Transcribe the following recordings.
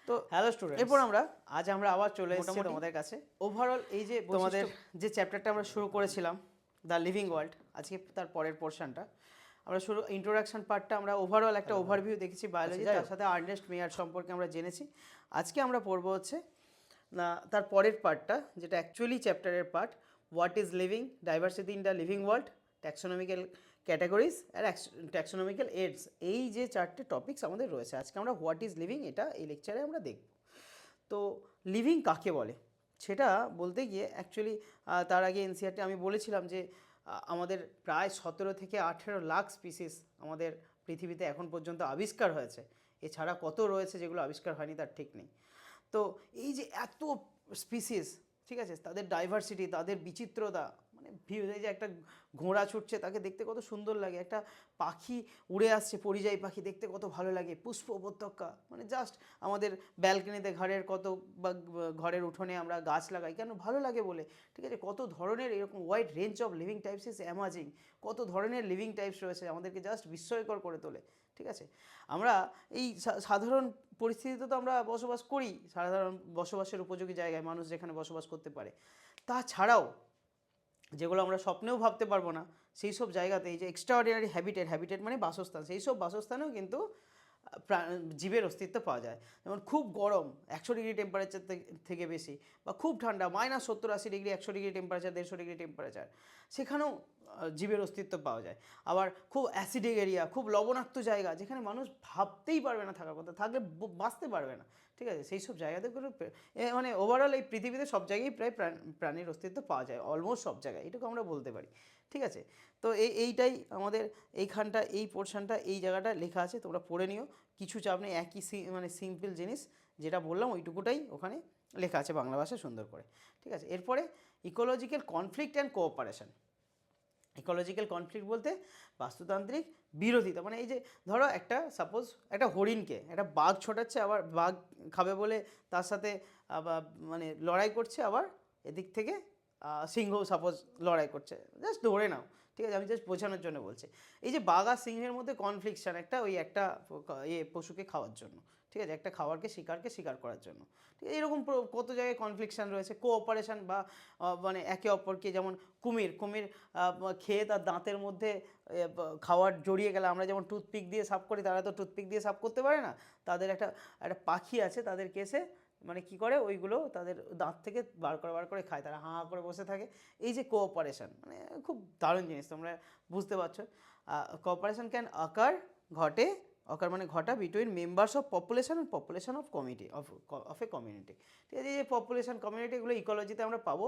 তো hello students, এরপর আজ আমরা আবার চলে এসেছি তোমাদের কাছে। ওভারঅল এই যে তোমাদের যে চ্যাপ্টারটা আমরা শুরু করেছিলাম, দ্য লিভিং ওয়ার্ল্ড, আজকে তার পরের পোর্শনটা আমরা শুরু। ইন্ট্রোডাকশন পার্টটা আমরা ওভারঅল একটা ওভারভিউ দেখেছি বায়োলজি, যাই তার হোক। সাথে আর্নেস্ট মেয়ার সম্পর্কে আমরা জেনেছি। আজকে আমরা পড়বো হচ্ছে না তার পরের পার্টটা, যেটা অ্যাকচুয়ালি চ্যাপ্টারের part, what is living, diversity in the living world, taxonomical categories আর ট্যাক্সোনমিক্যাল এডস। এই যে চারটে টপিকস আমাদের রয়েছে, আজকে আমরা হোয়াট ইজ লিভিং এটা এই লেকচারে আমরা দেখব। তো লিভিং কাকে বলে সেটা বলতে গিয়ে অ্যাকচুয়ালি তার আগে এনসিআরটি আমি বলেছিলাম যে আমাদের প্রায় 17 থেকে 18 লাখ স্পিসিস আমাদের পৃথিবীতে এখন পর্যন্ত আবিষ্কার হয়েছে। এছাড়া কত রয়েছে যেগুলো আবিষ্কার হয়নি তার ঠিক নেই। তো এই যে এত স্পিসিস, ঠিক আছে, তাদের ডাইভার্সিটি, তাদের বিচিত্রতা, মানে এই যে একটা ঘোড়া ছুটছে তাকে দেখতে কত সুন্দর লাগে, একটা পাখি উড়ে আসছে পরিযায়ী পাখি দেখতে কত ভালো লাগে, পুষ্প উপত্যকা, মানে জাস্ট আমাদের ব্যালকনিতে ঘরের কত বা ঘরের উঠোনে আমরা গাছ লাগাই কেন, ভালো লাগে বলে, ঠিক আছে। কত ধরনের এরকম wide range of living types is amazing, কত ধরনের লিভিং টাইপস রয়েছে, আমাদেরকে জাস্ট বিস্ময়কর করে তোলে, ঠিক আছে। আমরা এই সাধারণ পরিস্থিতিতে তো আমরা বসবাস করি, সাধারণ বসবাসের উপযোগী জায়গায় মানুষ যেখানে বসবাস করতে পারে। তাছাড়াও যেগুলো আমরা স্বপ্নেও ভাবতে পারবো না, সেই সব জায়গাতে এই যে এক্সট্রাঅর্ডিনারি হ্যাবিটেট মানে বাসস্থান, সেই সব বাসস্থানেও কিন্তু জীবের অস্তিত্ব পাওয়া যায়। যেমন খুব গরম 100 ডিগ্রি টেম্পারেচার থেকে বেশি, বা খুব ঠান্ডা -70-80 degree, 100 degree temperature, 150 degree temperature, সেখানেও জীবের অস্তিত্ব পাওয়া যায়। আবার খুব অ্যাসিডিক এরিয়া, খুব লবণাক্ত জায়গা যেখানে মানুষ ভাবতেই পারবে না থাকার কথা, থাকলে বাঁচতে পারবে না, ঠিক আছে, সেই সব জায়গাতে করে মানে ওভারঅল এই পৃথিবীতে সব জায়গায় প্রায় প্রাণীর অস্তিত্ব পাওয়া যায়, অলমোস্ট সব জায়গায়, এটুকু আমরা বলতে পারি, ঠিক আছে। তো এইটাই আমাদের এইখানটা, এই পোর্শনটা, এই জায়গাটা লেখা আছে, তোমরা পড়ে নিও, কিছু চাপ নেই, একই মানে সিম্পল জিনিস যেটা বললাম ওইটুকুটাই ওখানে লেখা আছে বাংলা ভাষায় সুন্দর করে, ঠিক আছে। এরপরে ecological conflict and cooperation. Ecological conflict বলতে বাস্তুতান্ত্রিক বিরোধিতা, মানে এই যে ধরো একটা সাপোজ একটা হরিণকে একটা বাঘ ছোটাচ্ছে, আবার বাঘ খাবে বলে তার সাথে আবার মানে লড়াই করছে, আবার এদিক থেকে সিংহ সাপোজ লড়াই করছে, জাস্ট ধরে নাও, ঠিক আছে, আমি জাস্ট বোঝানোর জন্য বলছি। এই যে বাঘ আর সিংহের মধ্যে কনফ্লিকশন একটা, ওই একটা পশুকে খাওয়ার জন্য, ঠিক আছে, একটা খাবারকে শিকার করার জন্য, ঠিক আছে, এরকম কত জায়গায় কনফ্লিকশন রয়েছে। কোঅপারেশন বা মানে একে অপরকে, যেমন কুমির খেয়ে তার দাঁতের মধ্যে খাওয়ার জড়িয়ে গেলে, আমরা যেমন টুথপিক দিয়ে সাফ করি, তারা তো টুথপিক দিয়ে সাফ করতে পারে না, তাদের একটা একটা পাখি আছে, তাদের কেসে মানে কি করে ওইগুলো তাদের দাঁত থেকে বার করে খায়, তারা হাঁ করে বসে থাকে। এই যে কোঅপারেশন, মানে খুব দারুণ জিনিস, তোমরা বুঝতে পারছো। কোঅপারেশন ক্যান ঘটে, মানে ঘটা between members of population and population of committee of a community, ঠিক আছে। এই যে পপুলেশন কমিউনিটি, এগুলো ইকোলজিতে আমরা পাবো,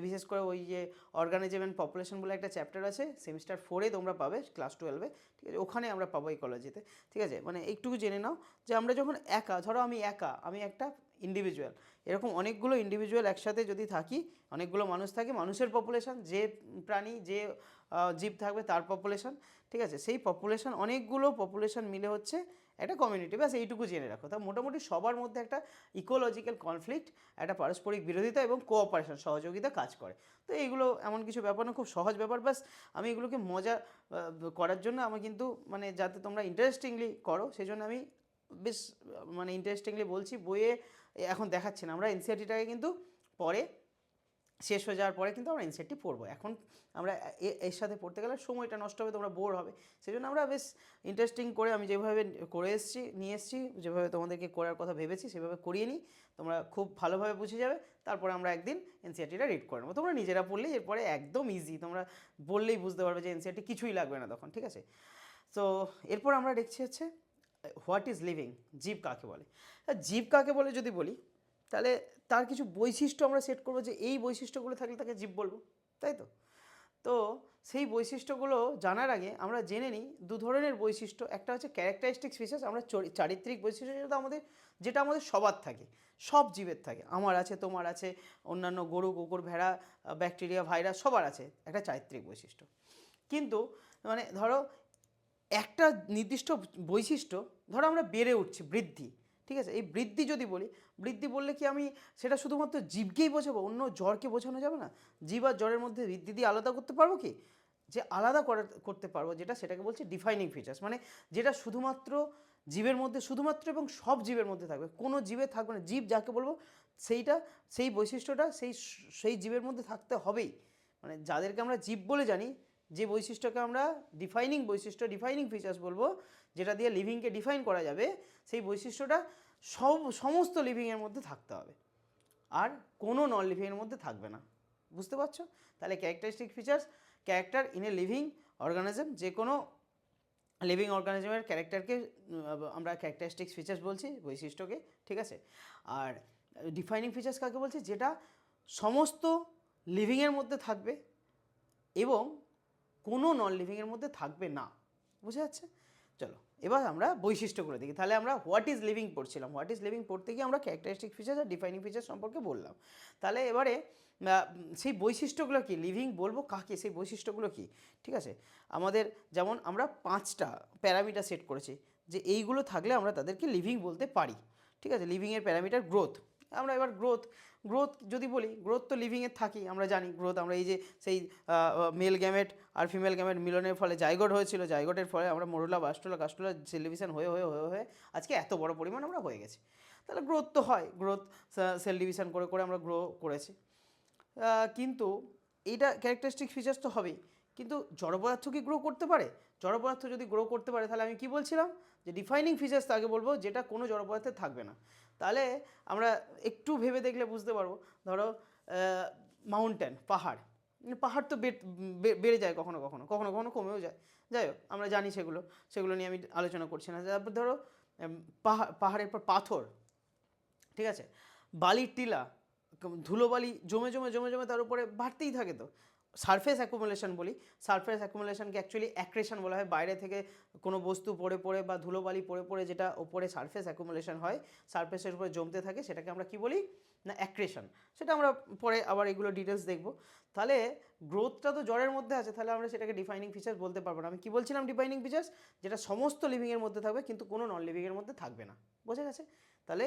বিশেষ করে ওই যে অর্গানিজম অ্যান্ড পপুলেশন বলে একটা চ্যাপ্টার আছে সেমিস্টার 4-এ, তোমরা পাবে ক্লাস 12-এ, ঠিক আছে, ওখানে আমরা পাবো ইকোলজিতে, ঠিক আছে। মানে একটুকু জেনে নাও যে আমরা যখন একা, ধরো আমি একটা ইন্ডিভিজুয়াল, এরকম অনেকগুলো ইন্ডিভিজুয়াল একসাথে যদি থাকি, অনেকগুলো মানুষ থাকে, মানুষের পপুলেশন, যে প্রাণী যে জীব থাকবে তার পপুলেশন, ঠিক আছে, সেই পপুলেশন, অনেকগুলো পপুলেশন মিলে হচ্ছে একটা কমিউনিটি, ব্যাস এইটুকু জেনে রাখো। তা মোটামুটি সবার মধ্যে একটা ইকোলজিক্যাল কনফ্লিক্ট, একটা পারস্পরিক বিরোধিতা এবং কোঅপারেশন, সহযোগিতা কাজ করে। তো এইগুলো এমন কিছু ব্যাপার না, খুব সহজ ব্যাপার, ব্যাস আমি এগুলোকে মজা করার জন্য, আমি কিন্তু মানে যাতে তোমরা ইন্টারেস্টিংলি করো সেই জন্য আমি বেশ মানে ইন্টারেস্টিংলি বলছি। বইয়ে এখন দেখাচ্ছি না, আমরা এনসিআরটিটাকে কিন্তু পরে শেষ হয়ে যাওয়ার পরে কিন্তু আমরা এনসিআরটি পড়বো। এখন আমরা এর সাথে পড়তে গেলে সময়টা নষ্ট হবে, তোমরা বোর হবে, সেই জন্য আমরা বেশ ইন্টারেস্টিং করে, আমি যেভাবে নিয়ে এসেছি, যেভাবে তোমাদেরকে করার কথা ভেবেছি সেভাবে করিয়ে নিই, তোমরা খুব ভালোভাবে বুঝে যাবে। তারপরে আমরা একদিন এনসিআরটিটা রিড করে নেবো, তোমরা নিজেরা পড়লেই এরপরে একদম ইজি, তোমরা বললেই বুঝতে পারবে যে এনসিআরটি কিছুই লাগবে না তখন, ঠিক আছে। তো এরপর আমরা দেখছি হচ্ছে হোয়াট ইজ লিভিং, জীব কাকে বলে। জীব কাকে বলে যদি বলি, তাহলে তার কিছু বৈশিষ্ট্য আমরা সেট করবো, যে এই বৈশিষ্ট্যগুলো থাকলে তাকে জীব বলবো, তাই তো। তো সেই বৈশিষ্ট্যগুলো জানার আগে আমরা জেনে নিই দু ধরনের বৈশিষ্ট্য। একটা হচ্ছে ক্যারেক্টারিস্টিক্স ফিচার্স, আমরা চারিত্রিক বৈশিষ্ট্য, যেটা আমাদের সবার থাকে, সব জীবের থাকে, আমার আছে, তোমার আছে, অন্যান্য গরু কুকুর ভেড়া ব্যাকটেরিয়া ভাইরাস সবার আছে একটা চারিত্রিক বৈশিষ্ট্য। কিন্তু মানে ধরো একটা নির্দিষ্ট বৈশিষ্ট্য, ধরো আমরা বেড়ে উঠছি, বৃদ্ধি, ঠিক আছে, এই বৃদ্ধি যদি বলি, বৃদ্ধি বললে কি আমি সেটা শুধুমাত্র জীবকেই বোঝাবো, অন্য জ্বরকে বোঝানো যাবে না। জীব আর জ্বরের মধ্যে বৃদ্ধি দিয়ে আলাদা করতে পারবো কি, যে আলাদা করতে পারবো যেটা, সেটাকে বলছে ডিফাইনিং ফিচার্স, মানে যেটা শুধুমাত্র জীবের মধ্যে শুধুমাত্র এবং সব জীবের মধ্যে থাকবে, কোনো জীবে থাকবে না। জীব যাকে বলবো সেই বৈশিষ্ট্যটা সেই জীবের মধ্যে থাকতে হবেই। মানে যাদেরকে আমরা জীব বলে জানি, যে বৈশিষ্ট্যকে আমরা ডিফাইনিং ফিচার্স বলবো, যেটা দিয়ে লিভিংকে ডিফাইন করা যাবে, সেই বৈশিষ্ট্যটা সমস্ত লিভিংয়ের মধ্যে থাকতে হবে, আর কোনো নন লিভিংয়ের মধ্যে থাকবে না। বুঝতে পারছো? তাহলে characteristic features, character in a living organism, যে কোনো লিভিং অর্গানিজমের ক্যারেক্টারকে আমরা ক্যারেক্টারিস্টিক ফিচার্স বলছি, বৈশিষ্ট্যকে, ঠিক আছে। আর ডিফাইনিং ফিচার্স কাকে বলছি? যেটা সমস্ত লিভিংয়ের মধ্যে থাকবে এবং কোনো নন লিভিংয়ের মধ্যে থাকবে না। বুঝা যাচ্ছে? চলো এবার আমরা বৈশিষ্ট্যগুলো দেখি। তাহলে আমরা হোয়াট ইজ লিভিং পড়ছিলাম, হোয়াট ইজ লিভিং পড়তে গিয়ে আমরা ক্যারেক্টারিস্টিক ফিচার্স আর ডিফাইনিং ফিচার্স সম্পর্কে বললাম। তাহলে এবারে সেই বৈশিষ্ট্যগুলো কি, লিভিং বলবো কাকে, সেই বৈশিষ্ট্যগুলো কি, ঠিক আছে। আমাদের যেমন আমরা 5টা প্যারামিটার সেট করেছি, যে এইগুলো থাকলে আমরা তাদেরকে লিভিং বলতে পারি, ঠিক আছে। লিভিংয়ের প্যারামিটার গ্রোথ, আমরা এবার গ্রোথ যদি বলি, গ্রোথ তো লিভিংয়ের থাকি, আমরা জানি গ্রোথ। আমরা এই যে সেই মেল গ্যামেট আর ফিমেল গ্যামেট মিলনের ফলে জাইগোট হয়েছিল, জাইগোটের ফলে আমরা মরুলা, বাস্টুলা, কাস্টুলা, সেল ডিভিশন হয়ে আজকে এত বড় পরিমাণ আমরা হয়ে গেছি। তাহলে গ্রোথ তো হয়, গ্রোথ সেল ডিভিশন করে আমরা গ্রো করেছি। কিন্তু এইটা ক্যারেক্টারিস্টিক ফিচার্স তো হবেই, কিন্তু জড় পদার্থ কি গ্রো করতে পারে? জড় পদার্থ যদি গ্রো করতে পারে, তাহলে আমি কি বলছিলাম, যে ডিফাইনিং ফিচার্স তাকে বলবো যেটা কোনো জড় পদার্থে থাকবে না। তাহলে আমরা একটু ভেবে দেখলে বুঝতে পারবো, ধরো মাউন্টেন, পাহাড় তো বেড়ে যায়, কখনো কখনো কমেও যায়, যাই হোক আমরা জানি সেগুলো নিয়ে আমি আলোচনা করছি না। তারপর ধরো পাহাড়ের পর পাথর, ঠিক আছে, বালির টিলা, ধুলোবালি জমে তার উপরে বাড়তেই থাকে। তো সারফেস অ্যাকুমুলেশন বলি, সারফেস অ্যাকুমুলেশনকে অ্যাকচুয়ালি অ্যাক্রেশন বলা হয়। বাইরে থেকে কোনো বস্তু পড়ে বা ধুলোবালি পড়ে যেটা ওপরে সারফেস অ্যাকুমুলেশন হয়, সারফেসের উপরে জমতে থাকে, সেটাকে আমরা কি বলি না অ্যাক্রেশন। সেটা আমরা পরে আবার এগুলো ডিটেলস দেখব। তাহলে গ্রোথটা তো জড়ের মধ্যে আছে, তাহলে আমরা সেটাকে ডিফাইনিং ফিচার্স বলতে পারবো না। আমি কি বলছিলাম, ডিফাইনিং ফিচার্স যেটা সমস্ত লিভিংয়ের মধ্যে থাকবে কিন্তু কোনো নন লিভিংয়ের মধ্যে থাকবে না। বোঝা গেছে? তাহলে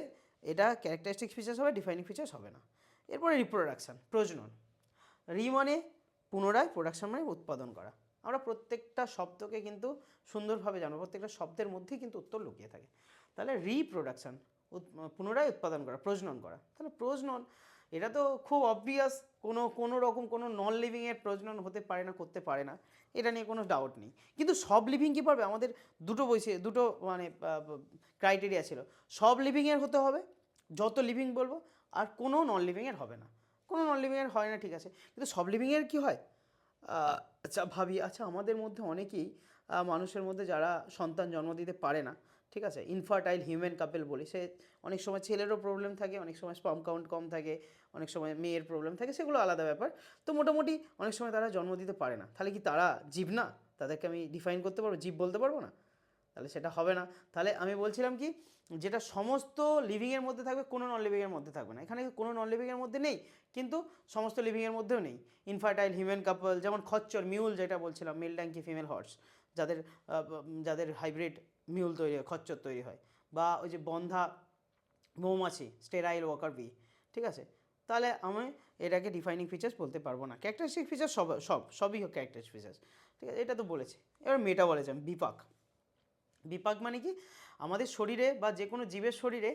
এটা ক্যারেক্টারিস্টিক ফিচার্স হবে, ডিফাইনিং ফিচার্স হবে না। এরপরে রিপ্রোডাকশান, প্রজনন। মানে পুনরায়, প্রোডাকশান মানে উৎপাদন করা। আমরা প্রত্যেকটা শব্দকে কিন্তু সুন্দরভাবে জানবো, প্রত্যেকটা শব্দের মধ্যেই কিন্তু উত্তর লুকিয়ে থাকে। তাহলে রিপ্রোডাকশান, পুনরায় উৎপাদন করা, প্রজনন করা। তাহলে প্রজনন, এটা তো খুব অবভিয়াস, কোনো রকম কোনো নন লিভিংয়ের প্রজনন হতে পারে না, করতে পারে না, এটা নিয়ে কোনো ডাউট নেই। কিন্তু সব লিভিং কী পারবে? আমাদের দুটো মানে ক্রাইটেরিয়া ছিল, সব লিভিংয়ের হতে হবে, যত লিভিং বলবো, আর কোনো নন লিভিংয়ের হবে না। কোনো নন লিভিংয়ের হয় না, ঠিক আছে, কিন্তু সব লিভিংয়ের কী হয়? আচ্ছা ভাবি, আচ্ছা আমাদের মধ্যে অনেকেই, মানুষের মধ্যে যারা সন্তান জন্ম দিতে পারে না, ঠিক আছে, ইনফার্টাইল হিউম্যান কাপল বলি, সে অনেক সময় ছেলেরও প্রবলেম থাকে, অনেক সময় স্পার্ম কাউন্ট কম থাকে, অনেক সময় মেয়ের প্রবলেম থাকে, সেগুলো আলাদা ব্যাপার। তো মোটামুটি অনেক সময় তারা জন্ম দিতে পারে না, তাহলে কি তারা জীব না? তাদেরকে আমি ডিফাইন করতে পারবো, জীব বলতে পারবো না? তাহলে সেটা হবে না। তাহলে আমি বলছিলাম কি, যেটা সমস্ত লিভিংয়ের মধ্যে থাকবে, কোনো নন লিভিংয়ের মধ্যে থাকবে না। এখানে কোনো নন লিভিংয়ের মধ্যে নেই, কিন্তু সমস্ত লিভিংয়ের মধ্যেও নেই। ইনফার্টাইল হিউম্যান কাপল, যেমন খচ্চর, মিউল যেটা বলছিলাম, মেল ড্যাঙ্কি ফিমেল হর্স, যাদের হাইব্রিড মিউল তৈরি হয়, খচ্চর তৈরি হয়, বা ওই যে বন্ধা মৌমাছি, স্টেরাইল ওয়াকার বি, ঠিক আছে। তাহলে আমি এটাকে ডিফাইনিং ফিচার্স বলতে পারবো না। ক্যারেক্টারিস্টিক ফিচার্স সবই হোক ক্যারেক্টারিস্টিক ফিচার্স, ঠিক আছে, এটা তো বলেছি। এবার মেটাবলিজম, বিপাক মানে কি, আমাদের শরীরে বা যে কোনো জীবের শরীরে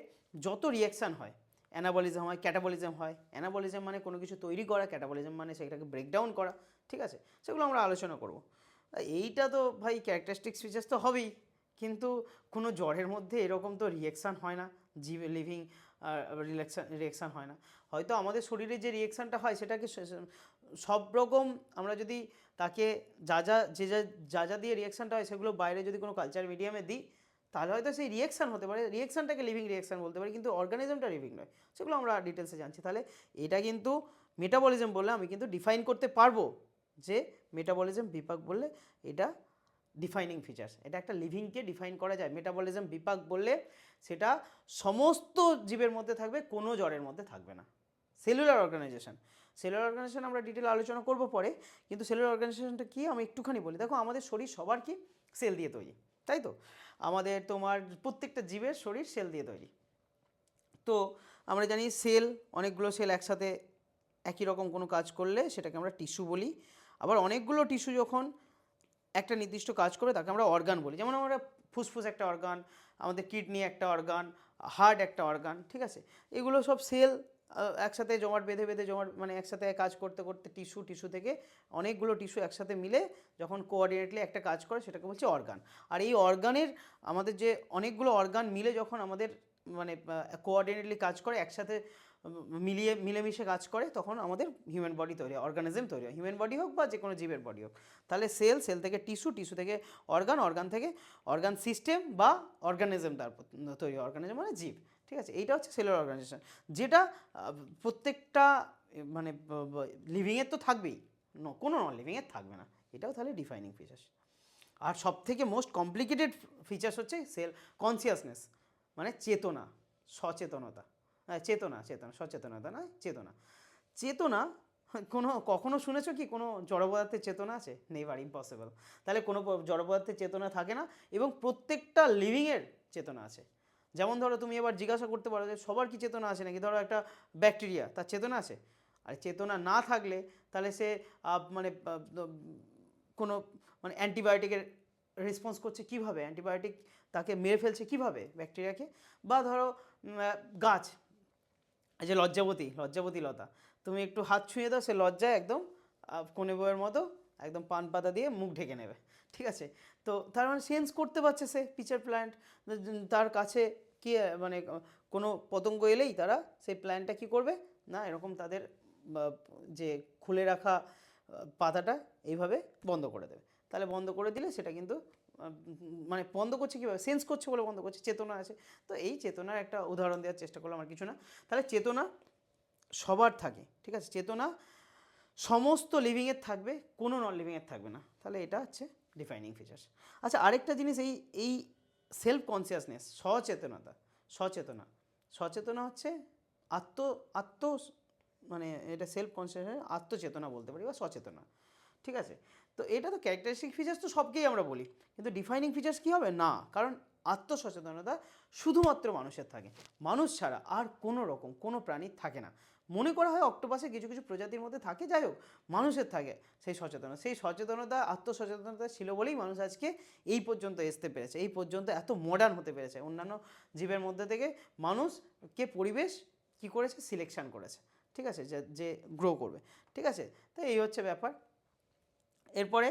যত রিয়াকশান হয়, অ্যানাবলিজম হয়, ক্যাটাবলিজম হয়। অ্যানাবলিজম মানে কোনো কিছু তৈরি করা, ক্যাটাবলিজম মানে সেটাকে ব্রেকডাউন করা, ঠিক আছে, সেগুলো আমরা আলোচনা করব। এইটা তো ভাই ক্যারেক্টারিস্টিক ফিচার্স তো হবেই, কিন্তু কোনো জ্বরের মধ্যে এরকম তো রিয়াকশান হয় না, লিভিং রিয়াকশান হয় না। হয়তো আমাদের শরীরে যে রিয়াকশানটা হয় সেটাকে সব রকম, আমরা যদি তাকে যা দিয়ে রিয়াকশানটা হয় সেগুলো বাইরে যদি কোনো কালচার মিডিয়ামে দিই, তাহলে হয়তো সেই রিয়াকশান হতে পারে, রিয়াকশানটাকে লিভিং রিয়াকশান বলতে পারি, কিন্তু অর্গানিজমটা লিভিং নয়। সেগুলো আমরা ডিটেলসে জানছি। তাহলে এটা কিন্তু মেটাবলিজম বললে আমি কিন্তু ডিফাইন করতে পারবো যে মেটাবলিজম, বিপাক বললে এটা ডিফাইনিং ফিচার্স, এটা একটা লিভিংকে ডিফাইন করা যায়। মেটাবলিজম, বিপাক বললে সেটা সমস্ত জীবের মধ্যে থাকবে, কোনো জড়ের মধ্যে থাকবে না। সেলুলার অর্গানাইজেশন আমরা ডিটেল আলোচনা করব পরে, কিন্তু সেলুলার অর্গানাইজেশনটা কি আমি একটুখানি বলি। দেখো আমাদের শরীর সবার কি সেল দিয়ে তৈরি, তাই তো? আমাদের তোমার প্রত্যেকটা জীবের শরীর সেল দিয়ে তৈরি। তো আমরা জানি সেল, অনেকগুলো সেল একসাথে একই রকম কোনো কাজ করলে সেটাকে আমরা টিস্যু বলি। আবার অনেকগুলো টিস্যু যখন একটা নির্দিষ্ট কাজ করে তাকে আমরা অর্গান বলি। যেমন আমরা ফুসফুস একটা অর্গান, আমাদের কিডনি একটা অর্গান, হার্ট একটা অর্গান, ঠিক আছে? এগুলো সব সেল একসাথে জমাট বেঁধে বেঁধে মানে একসাথে কাজ করতে করতে টিস্যু থেকে অনেকগুলো টিস্যু একসাথে মিলে যখন কোঅর্ডিনেটলি একটা কাজ করে সেটাকে বলছে অর্গান। আর এই অর্গানের আমাদের যে অনেকগুলো অর্গান মিলে যখন আমাদের মানে কোঅর্ডিনেটলি কাজ করে একসাথে মিলেমিশে কাজ করে তখন আমাদের হিউম্যান বডি তৈরি হয়, অর্গানিজম তৈরি হয়, হিউম্যান বডি হোক বা যে কোনো জীবের বডি হোক। তাহলে সেল থেকে টিস্যু থেকে অর্গান থেকে অর্গান সিস্টেম বা অর্গানিজম তারপর তৈরি হয়, অর্গানিজম মানে জীব, ঠিক আছে? এইটা হচ্ছে সেলুলার অর্গানাইজেশন, যেটা প্রত্যেকটা মানে লিভিংয়ের তো থাকবেই, কোনো নন লিভিংয়ের থাকবে না। এটাও তাহলে ডিফাইনিং ফিচার্স। আর সব থেকে মোস্ট কমপ্লিকেটেড ফিচার্স হচ্ছে সেল কনসিয়াসনেস, মানে চেতনা, সচেতনতা, সচেতনতা নয়, চেতনা। কখনো শুনেছো কি কোনো জড় পদার্থের চেতনা আছে? Never, impossible. তাহলে কোনো জড় পদার্থের চেতনা থাকে না এবং প্রত্যেকটা লিভিংয়ের চেতনা আছে। যেমন ধরো তুমি এবার জিজ্ঞাসা করতে পারো যে সবার কি চেতনা আছে নাকি? ধরো একটা ব্যাকটেরিয়া, তার চেতনা আছে? আর চেতনা না থাকলে তাহলে সে মানে কোনো মানে অ্যান্টিবায়োটিকের রেসপন্স করছে কীভাবে? অ্যান্টিবায়োটিক তাকে মেরে ফেলছে কীভাবে ব্যাকটেরিয়াকে? বা ধরো গাছ, এই যে লজ্জাবতী লতা, তুমি একটু হাত ছুঁয়ে দাও, সে লজ্জায় একদম কোনে বইয়ের মতো একদম পান পাতা দিয়ে মুখ ঢেকে নেবে, ঠিক আছে? তো তার মানে সেন্স করতে পারছে সে, পিচার প্ল্যান্ট, তার কাছে কি মানে কোনো পতঙ্গ এলেই তারা সেই প্ল্যান্টটা কী করবে না, এরকম তাদের যে খুলে রাখা পাতাটা এইভাবে বন্ধ করে দেবে। তাহলে বন্ধ করে দিলে সেটা কিন্তু মানে বন্ধ করছে কীভাবে? সেন্স করছে বলে বন্ধ করছে, চেতনা আছে। তো এই চেতনার একটা উদাহরণ দেওয়ার চেষ্টা করলাম, আর কিছু না। তাহলে চেতনা সবার থাকে, ঠিক আছে? চেতনা সমস্ত লিভিংয়ের থাকবে, কোনো নন লিভিংয়ের থাকবে না। তাহলে এটা হচ্ছে ডিফাইনিং ফিচার্স। আচ্ছা, আরেকটা জিনিস, এই সেলফ কনসিয়াসনেস, সচেতনা হচ্ছে আত্ম মানে এটা সেলফ কনসিয়াসনেস, আত্মচেতনা বলতে পারি বা সচেতনা, ঠিক আছে? তো এটা তো ক্যারেক্টারিস্টিক ফিচার্স, তো সবকেই আমরা বলি, কিন্তু ডিফাইনিং ফিচার্স কী হবে না, কারণ আত্মসচেতনতা শুধুমাত্র মানুষের থাকে, মানুষ ছাড়া আর কোনো প্রাণীর থাকে না। মনে করা হয় অক্টোপাসে কিছু কিছু প্রজাতির মধ্যে থাকে, যাই হোক মানুষের থাকে সেই সচেতনতা আত্মসচেতনতা ছিল বলেই মানুষ আজকে এই পর্যন্ত আসতে পেরেছে, এই পর্যন্ত এত মডার্ন হতে পেরেছে। অন্যান্য জীবের মধ্যে থেকে মানুষকে পরিবেশ কি করেছে, সিলেকশন করেছে, ঠিক আছে, যে গ্রো করবে, ঠিক আছে? তো এই হচ্ছে ব্যাপার। এরপরে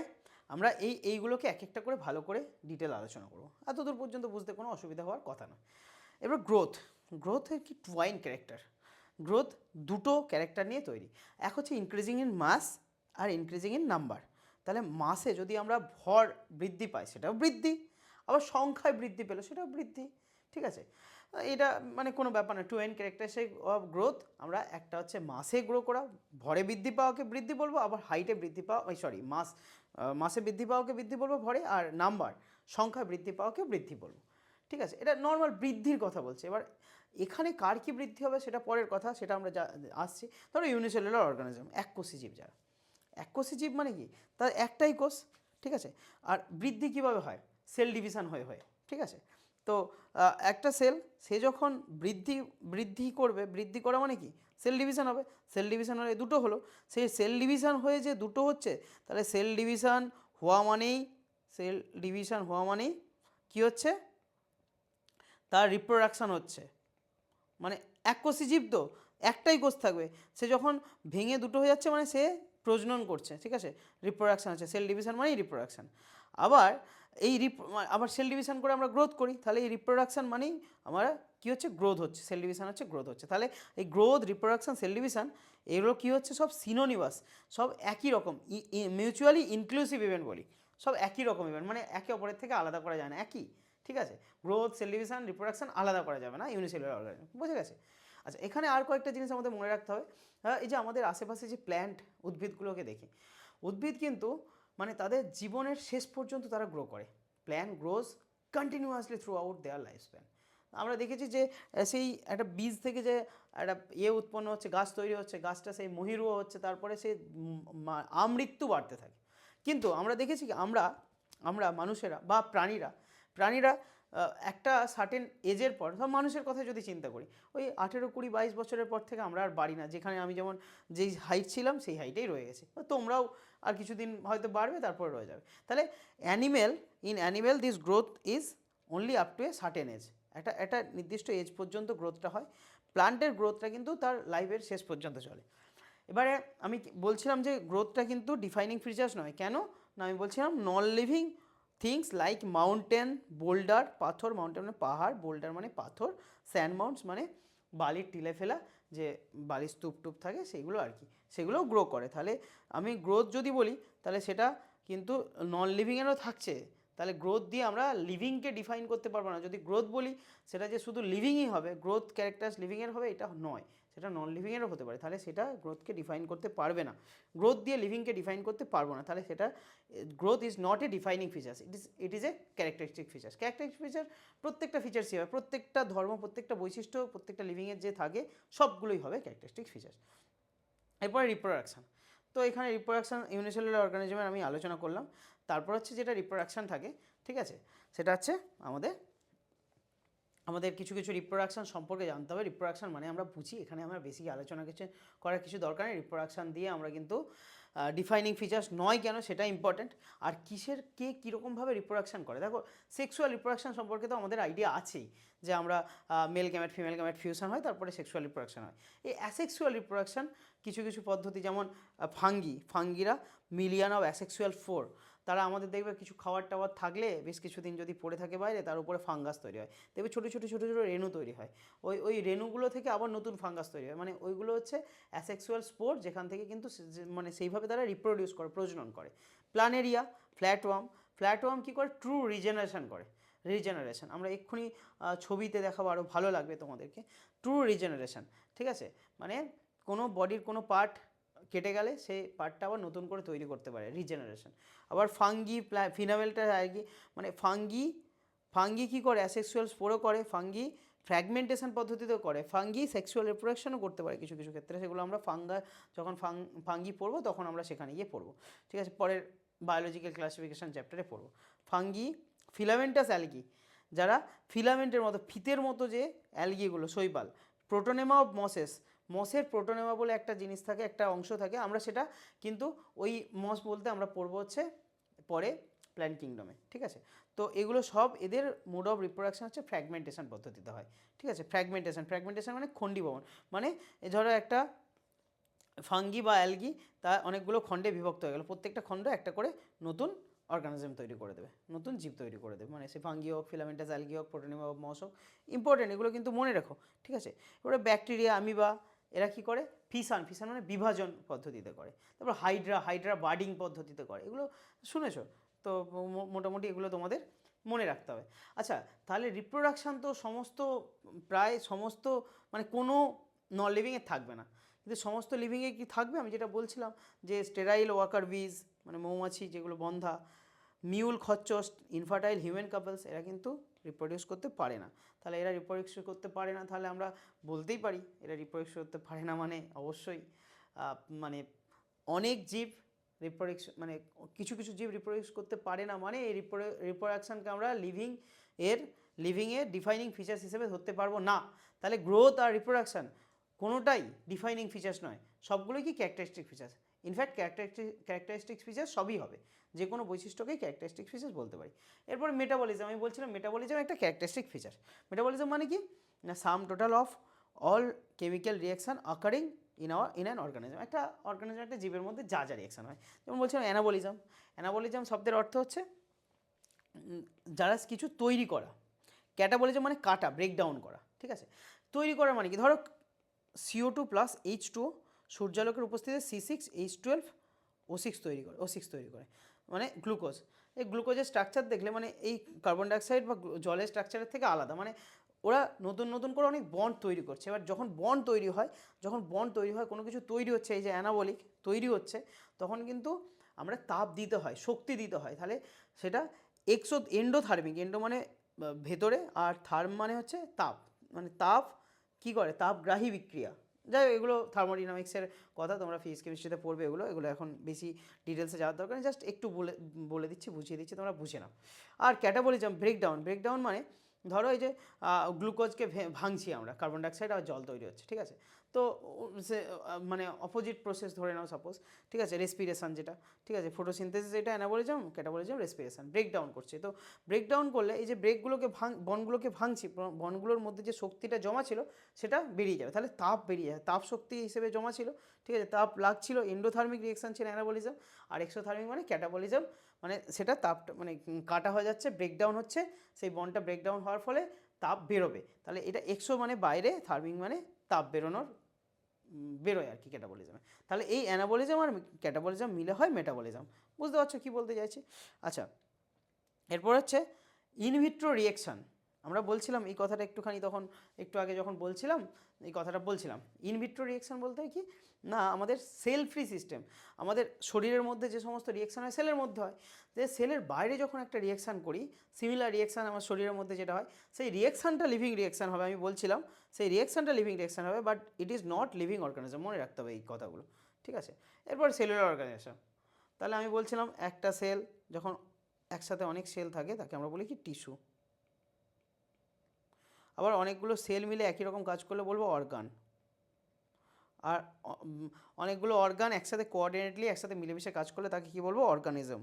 আমরা এইগুলোকে এক একটা করে ভালো করে ডিটেল আলোচনা করবো, এতদূর পর্যন্ত বুঝতে কোনো অসুবিধা হওয়ার কথা না। এবার গ্রোথের কি টুয়াইন ক্যারেক্টার, গ্রোথ দুটো ক্যারেক্টার নিয়ে তৈরি, এক হচ্ছে ইনক্রিজিং ইন মাস আর ইনক্রিজিং ইন নাম্বার। তাহলে মাসে যদি আমরা ভর বৃদ্ধি পাই সেটাও বৃদ্ধি, আবার সংখ্যায় বৃদ্ধি পেলো সেটাও বৃদ্ধি, ঠিক আছে? এটা মানে কোনো ব্যাপার না। টুয়াইন ক্যারেক্টারিস্টিক অফ গ্রোথ, আমরা একটা হচ্ছে মাসে গ্রো করা, ভরে বৃদ্ধি পাওয়াকে বৃদ্ধি বলবো, আবার হাইটে বৃদ্ধি পাওয়া, মাসে বৃদ্ধি পাওয়াকে বৃদ্ধি বলবো ভরে, আর নাম্বার সংখ্যায় বৃদ্ধি পাওয়াকে বৃদ্ধি বলবো, ঠিক আছে? এটা নর্মাল বৃদ্ধির কথা বলছে। এবার এখানে কার কি বৃদ্ধি হবে সেটা পরের কথা, সেটা আমরা আসছি। ধরো ইউনিসেলুলার অর্গানিজম, এককোষী জীব, যারা এককোষী জীব মানে কি, তার একটাই কোষ, ঠিক আছে? আর বৃদ্ধি কিভাবে হয়, সেল ডিভিশন হয়ে, ঠিক আছে? তো একটা সেল, সে যখন বৃদ্ধি করবে, বৃদ্ধি করা মানে কি, সেল ডিভিশন হবে, সেল ডিভিশন হলে দুটো হলো, সেই সেল ডিভিশন হয়ে যে দুটো হচ্ছে, তাহলে সেল ডিভিশন হওয়া মানেই কী হচ্ছে, তার রিপ্রোডাকশান হচ্ছে। মানে এককোষী জীব তো একটাই কোষ থাকবে, সে যখন ভেঙে দুটো হয়ে যাচ্ছে মানে সে প্রজনন করছে, ঠিক আছে? রিপ্রোডাকশান আছে, সেল ডিভিশন মানেই রিপ্রোডাকশান। আবার আবার সেল ডিভিশন করে আমরা গ্রোথ করি, তাহলে এই রিপ্রোডাকশান মানেই আমরা কী হচ্ছে, গ্রোথ হচ্ছে, সেল ডিভিশন হচ্ছে, গ্রোথ হচ্ছে। তাহলে এই গ্রোথ, রিপ্রোডাকশান, সেল ডিভিশন, এগুলো কী হচ্ছে, সব সিনোনিমাস, সব একই রকম, মিউচুয়ালি ইনক্লুসিভ ইভেন্ট বলি, সব একই রকম ইভেন্ট, মানে একে অপরের থেকে আলাদা করা যায় না, একই, ঠিক আছে? গ্রোথ, সেল ডিভিশন, রিপ্রোডাকশন আলাদা করা যাবে না ইউনিসেলুলার অর্গানিজম, বুঝে গেছে? আচ্ছা, এখানে আর কয়েকটা জিনিস আমাদের মনে রাখতে হবে। এই যে আমাদের আশেপাশে যে প্ল্যান্ট, উদ্ভিদগুলোকে দেখি, উদ্ভিদ কিন্তু মানে তাদের জীবনের শেষ পর্যন্ত তারা গ্রো করে। Plant grows continuously through out their life span. আমরা দেখেছি যে সেই একটা বীজ থেকে যে একটা উৎপন্ন হচ্ছে, গাছ তৈরি হচ্ছে, গাছটা সেই মহিরুহ হচ্ছে, তারপরে সেই আমৃত্যু বাড়তে থাকে। কিন্তু আমরা দেখেছি কি, আমরা মানুষেরা বা প্রাণীরা একটা সার্টেন এজের পর, সব মানুষের কথা যদি চিন্তা করি, ওই 18, 20, 22 বছরের পর থেকে আমরা আর বাড়ি না, যেখানে আমি যেমন যেই হাইট ছিলাম সেই হাইটেই রয়ে গেছি, তোমরাও আর কিছুদিন হয়তো বাড়বে, তারপরে রয়ে যাবে। তাহলে animal this growth is only up to a certain age, একটা নির্দিষ্ট এজ পর্যন্ত গ্রোথটা হয়। প্লান্টের গ্রোথটা কিন্তু তার লাইফের শেষ পর্যন্ত চলে। এবারে আমি বলছিলাম যে গ্রোথটা কিন্তু ডিফাইনিং ফিচার্স নয়, কেন না আমি বলছিলাম non living things like mountain, boulder, পাথর, মাউন্টেন মানে পাহাড়, বোল্ডার মানে পাথর, স্যান্ড মাউন্টস মানে বালির টিলে ফেলা যে বালির স্তূপ টুপ থাকে সেইগুলো আর কি, সেগুলোও গ্রো করে। তাহলে আমি গ্রোথ যদি বলি তাহলে সেটা কিন্তু নন লিভিংয়েরও থাকছে। তাহলে গ্রোথ দিয়ে আমরা লিভিংকে ডিফাইন করতে পারবো না। যদি গ্রোথ বলি সেটা যে শুধু লিভিংই হবে, গ্রোথ ক্যারেক্টার্স লিভিংয়ের হবে এটা নয়, সেটা নন লিভিংয়েরও হতে পারে। তাহলে সেটা গ্রোথকে ডিফাইন করতে পারবে না, গ্রোথ দিয়ে লিভিংকে ডিফাইন করতে পারবো না। তাহলে সেটা growth is not a defining features, it is a characteristic features. Characteristic feature প্রত্যেকটা ফিচার্সই হবে, প্রত্যেকটা ধর্ম, প্রত্যেকটা বৈশিষ্ট্য, প্রত্যেকটা লিভিংয়ের যে থাকে সবগুলোই হবে ক্যারেক্টারিস্টিক ফিচার্স। এরপরে রিপ্রোডাকশান। তো এখানে রিপ্রোডাকশান ইউনিসেলুলার অর্গানিজমের আমি আলোচনা করলাম। তারপর হচ্ছে যেটা রিপ্রোডাকশান থাকে, ঠিক আছে, সেটা হচ্ছে আমাদের কিছু কিছু রিপ্রোডাকশান সম্পর্কে জানতে হবে। রিপ্রোডাকশান মানে আমরা বুঝি, এখানে আমরা বেশি আলোচনা করার কিছু দরকার নেই। রিপ্রোডাকশান দিয়ে আমরা কিন্তু ডিফাইনিং ফিচার্স নয় কেন সেটা ইম্পর্টেন্ট। আর কে কীরকমভাবে রিপ্রোডাকশান করে, দেখো সেক্সুয়াল রিপ্রোডাকশান সম্পর্কে তো আমাদের আইডিয়া আছেই, যে আমরা male gamete female gamete fusion হয়, তারপরে সেক্সুয়াল রিপ্রোডাকশান হয়। এই অ্যাসেক্সুয়াল রিপ্রোডাকশান কিছু কিছু পদ্ধতি, যেমন ফাঙ্গিরা মিলিয়ন অফ অ্যাসেক্সুয়াল ফোর, তারা আমাদের দেখবে কিছু খাবার টাবার থাকলে বেশ কিছুদিন যদি পড়ে থাকে বাইরে, তার উপরে ফাঙ্গাস তৈরি হয়, দেখবে ছোটো ছোটো ছোটো ছোটো রেণু তৈরি হয়, ওই রেণুগুলো থেকে আবার নতুন ফাঙ্গাস তৈরি হয়, মানে ওইগুলো হচ্ছে অ্যাসেক্সুয়াল স্পোর, যেখান থেকে কিন্তু মানে সেইভাবে তারা রিপ্রোডিউস করে, প্রজনন করে। প্ল্যানেরিয়া, ফ্ল্যাটওয়ার্ম কী করে, ট্রু রিজেনারেশন করে। আমরা এক্ষুনি ছবিতে দেখাবো, আরও ভালো লাগবে তোমাদেরকে। ট্রু রিজেনারেশন, ঠিক আছে, মানে কোনো বডির কোনো পার্ট কেটে গেলে সেই পার্টটা আবার নতুন করে তৈরি করতে পারে, রিজেনারেশন। আবার ফিনামেলটা আর কি, মানে ফাঙ্গি কী করে, অ্যাসেক্সুয়াল স্পোরও করে, ফাঙ্গি ফ্র্যাগমেন্টেশন পদ্ধতিতেও করে, ফাঙ্গি সেক্সুয়াল রিপ্রোডাকশনও করতে পারে কিছু কিছু ক্ষেত্রে। সেগুলো আমরা যখন ফাঙ্গি পড়বো তখন আমরা সেখানে গিয়ে পড়বো, ঠিক আছে, পরের বায়োলজিক্যাল ক্লাসিফিকেশন চ্যাপ্টারে পড়বো। ফাঙ্গি, ফিলামেন্টাস অ্যালগি, যারা ফিলামেন্টের মতো, ফিতের মতো যে অ্যালগিগুলো, শৈবাল। প্রোটোনেমা অফ মসের প্রোটোনেমা বলে একটা জিনিস থাকে, একটা অংশ থাকে, আমরা সেটা কিন্তু ওই মস বলতে আমরা পড়বো হচ্ছে পরে প্ল্যান্ট কিংডমে, ঠিক আছে। তো এগুলো সব এদের মোড অফ রিপ্রোডাকশন হচ্ছে ফ্র্যাগমেন্টেশন পদ্ধতিতে হয়, ঠিক আছে। ফ্র্যাগমেন্টেশন মানে খণ্ডীভবন, মানে ধরো একটা ফাঙ্গি বা অ্যালগি তা অনেকগুলো খণ্ডে বিভক্ত হয়ে গেল, প্রত্যেকটা খণ্ড একটা করে নতুন অর্গানিজম তৈরি করে দেবে, নতুন জীব তৈরি করে দেবে, মানে সে ফাঙ্গি হোক, ফিলামেন্টাস অ্যালগি হোক, প্রোটোনেমা হোক, মস হোক, ইম্পর্টেন্ট, এগুলো কিন্তু মনে রাখো, ঠিক আছে। এবারে ব্যাকটেরিয়া, আমিবা, এরা কী করে, ফিসান মানে বিভাজন পদ্ধতিতে করে। তারপর হাইড্রা বার্ডিং পদ্ধতিতে করে, এগুলো শুনেছো তো, মোটামুটি এগুলো তোমাদের মনে রাখতে হবে। আচ্ছা, তাহলে রিপ্রোডাকশান তো প্রায় সমস্ত মানে কোনো নন লিভিংয়ে থাকবে না, কিন্তু সমস্ত লিভিংয়ে কি থাকবে, আমি যেটা বলছিলাম যে স্টেরাইল ওয়াকার বিজ মানে মৌমাছি যেগুলো বন্ধা, মিউল, খচ্চস, ইনফার্টাইল হিউম্যান কাপলস, এরা কিন্তু রিপ্রোডিউস করতে পারে না। তাহলে এরা রিপ্রোডিউস করতে পারে না, তাহলে আমরা বলতেই পারি এরা রিপ্রোডিউস করতে পারে না, মানে অবশ্যই মানে অনেক জীব মানে কিছু কিছু জীব রিপ্রোডিউস করতে পারে না, মানে এই রিপ্রোডাকশানকে আমরা লিভিংয়ের ডিফাইনিং ফিচার্স হিসেবে ধরতে পারবো না। তাহলে গ্রোথ আর রিপ্রোডাকশান কোনোটাই ডিফাইনিং ফিচার্স নয়, সবগুলোই কি characteristic features. In fact characteristic features সবই হবে, যে কোনো বৈশিষ্ট্যকেই ক্যারেক্টারিস্টিক ফিচার্স বলতে পারি। এরপর মেটাবলিজম, আমি বলছিলাম মেটাবলিজম একটা ক্যারেক্টারিস্টিক ফিচার। মেটাবলিজম মানে কি না, সাম total of all chemical reaction occurring in an organism, একটা অর্গানিজম, একটা জীবের মধ্যে যা যা রিয়াকশান হয়। যেমন বলছিলাম অ্যানাবলিজম শব্দের অর্থ হচ্ছে যারা কিছু তৈরি করা। ক্যাটাবলিজম মানে কাটা, ব্রেকডাউন করা, ঠিক আছে। তৈরি করা মানে কি, ধরো CO2 প্লাস H2O সূর্যালোকের উপস্থিতিতে C6H12O6 তৈরি করে, মানে গ্লুকোজ। এই গ্লুকোজের স্ট্রাকচার দেখলে মানে এই কার্বন ডাইঅক্সাইড বা জলের স্ট্রাকচারের থেকে আলাদা, মানে ওরা নতুন নতুন করে অনেক বন্ড তৈরি করছে। এবার যখন বন্ড তৈরি হয় কোনো কিছু তৈরি হচ্ছে, এই যে অ্যানাবলিক তৈরি হচ্ছে, তখন কিন্তু আমরা তাপ দিতে হয়, শক্তি দিতে হয়। তাহলে সেটা এন্ডোথার্মিক, এন্ডো মানে ভেতরে, আর থার্ম মানে হচ্ছে তাপ, মানে তাপ কী করে, তাপগ্রাহী বিক্রিয়া। যাই হোক, এগুলো থার্মোডাইনামিক্সের কথা, তোমরা ফিজিক্স কেমিস্ট্রিতে পড়বে এগুলো এখন বেশি ডিটেলসে যাওয়ার দরকার নেই, জাস্ট একটু বলে দিচ্ছি, বুঝিয়ে দিচ্ছি, তোমরা বুঝে নাও। আর ক্যাটাবলিজম ব্রেকডাউন মানে ধরো এই যে গ্লুকোজকে ভাঙছি আমরা, কার্বন ডাইঅক্সাইড আর জল তৈরি হচ্ছে, ঠিক আছে। তো সে মানে অপোজিট প্রসেস ধরে নাও সাপোজ, ঠিক আছে, রেসপিরেশন যেটা, ঠিক আছে, ফটোসিনথেসিস এটা অ্যানাবলিজম, ক্যাটাবলিজম, রেসপিরেশন, ব্রেকডাউন করছে। তো ব্রেকডাউন করলে এই যে বনগুলোকে ভাঙছি, বনগুলোর মধ্যে যে শক্তিটা জমা ছিল সেটা বেরিয়ে যাবে, তাহলে তাপ বেরিয়ে যাবে, তাপ শক্তি হিসেবে জমা ছিল, ঠিক আছে, তাপ লাগছিল, এন্ডোথার্মিক রিয়েকশন ছিল অ্যানাবলিজম, আর এক্সোথার্মিক মানে ক্যাটাবলিজম, মানে সেটা তাপটা মানে কাটা হয়ে যাচ্ছে, ব্রেকডাউন হচ্ছে, সেই বনটা ব্রেকডাউন হওয়ার ফলে তাপ বেরোবে, তাহলে এটা এক্সো মানে বাইরে, থার্মিক মানে তাপ বেরোয় আর কি ক্যাটাবলিজমে। তাহলে এই অ্যানাবলিজম আর ক্যাটাবলিজম মিলে হয় মেটাবলিজম। বুঝতে পারছো কী বলতে চাইছি? আচ্ছা, এরপর হচ্ছে ইনভিট্রো রিয়েকশান। আমরা বলছিলাম এই কথাটা একটুখানি, তখন একটু আগে যখন বলছিলাম এই কথাটা বলছিলাম, ইনভিট্রো রিয়েকশান বলতে কি না, আমাদের সেল ফ্রি সিস্টেম, আমাদের শরীরের মধ্যে যে সমস্ত রিয়েকশান হয় সেলের মধ্যে হয়, যে সেলের বাইরে যখন একটা রিয়েকশান করি, সিমিলার রিয়েকশান আমার শরীরের মধ্যে যেটা হয়, সেই রিয়েকশানটা লিভিং রিয়েকশান হবে, আমি বলছিলাম সেই রিয়েকশানটা লিভিং রিয়েকশান হবে, but it is not living organism, মনে রাখতে হবে এই কথাগুলো, ঠিক আছে। এরপর সেলুলার অর্গানাইজেশন, তাহলে আমি বলছিলাম একটা সেল যখন একসাথে অনেক সেল থাকে তাকে আমরা বলি কি টিস্যু, আবার অনেকগুলো সেল মিলে একই রকম কাজ করলে বলবো অর্গান, আর অনেকগুলো অর্গান একসাথে কোঅর্ডিনেটলি একসাথে মিলেমিশে কাজ করলে তাকে কি বলবো, অর্গানিজম।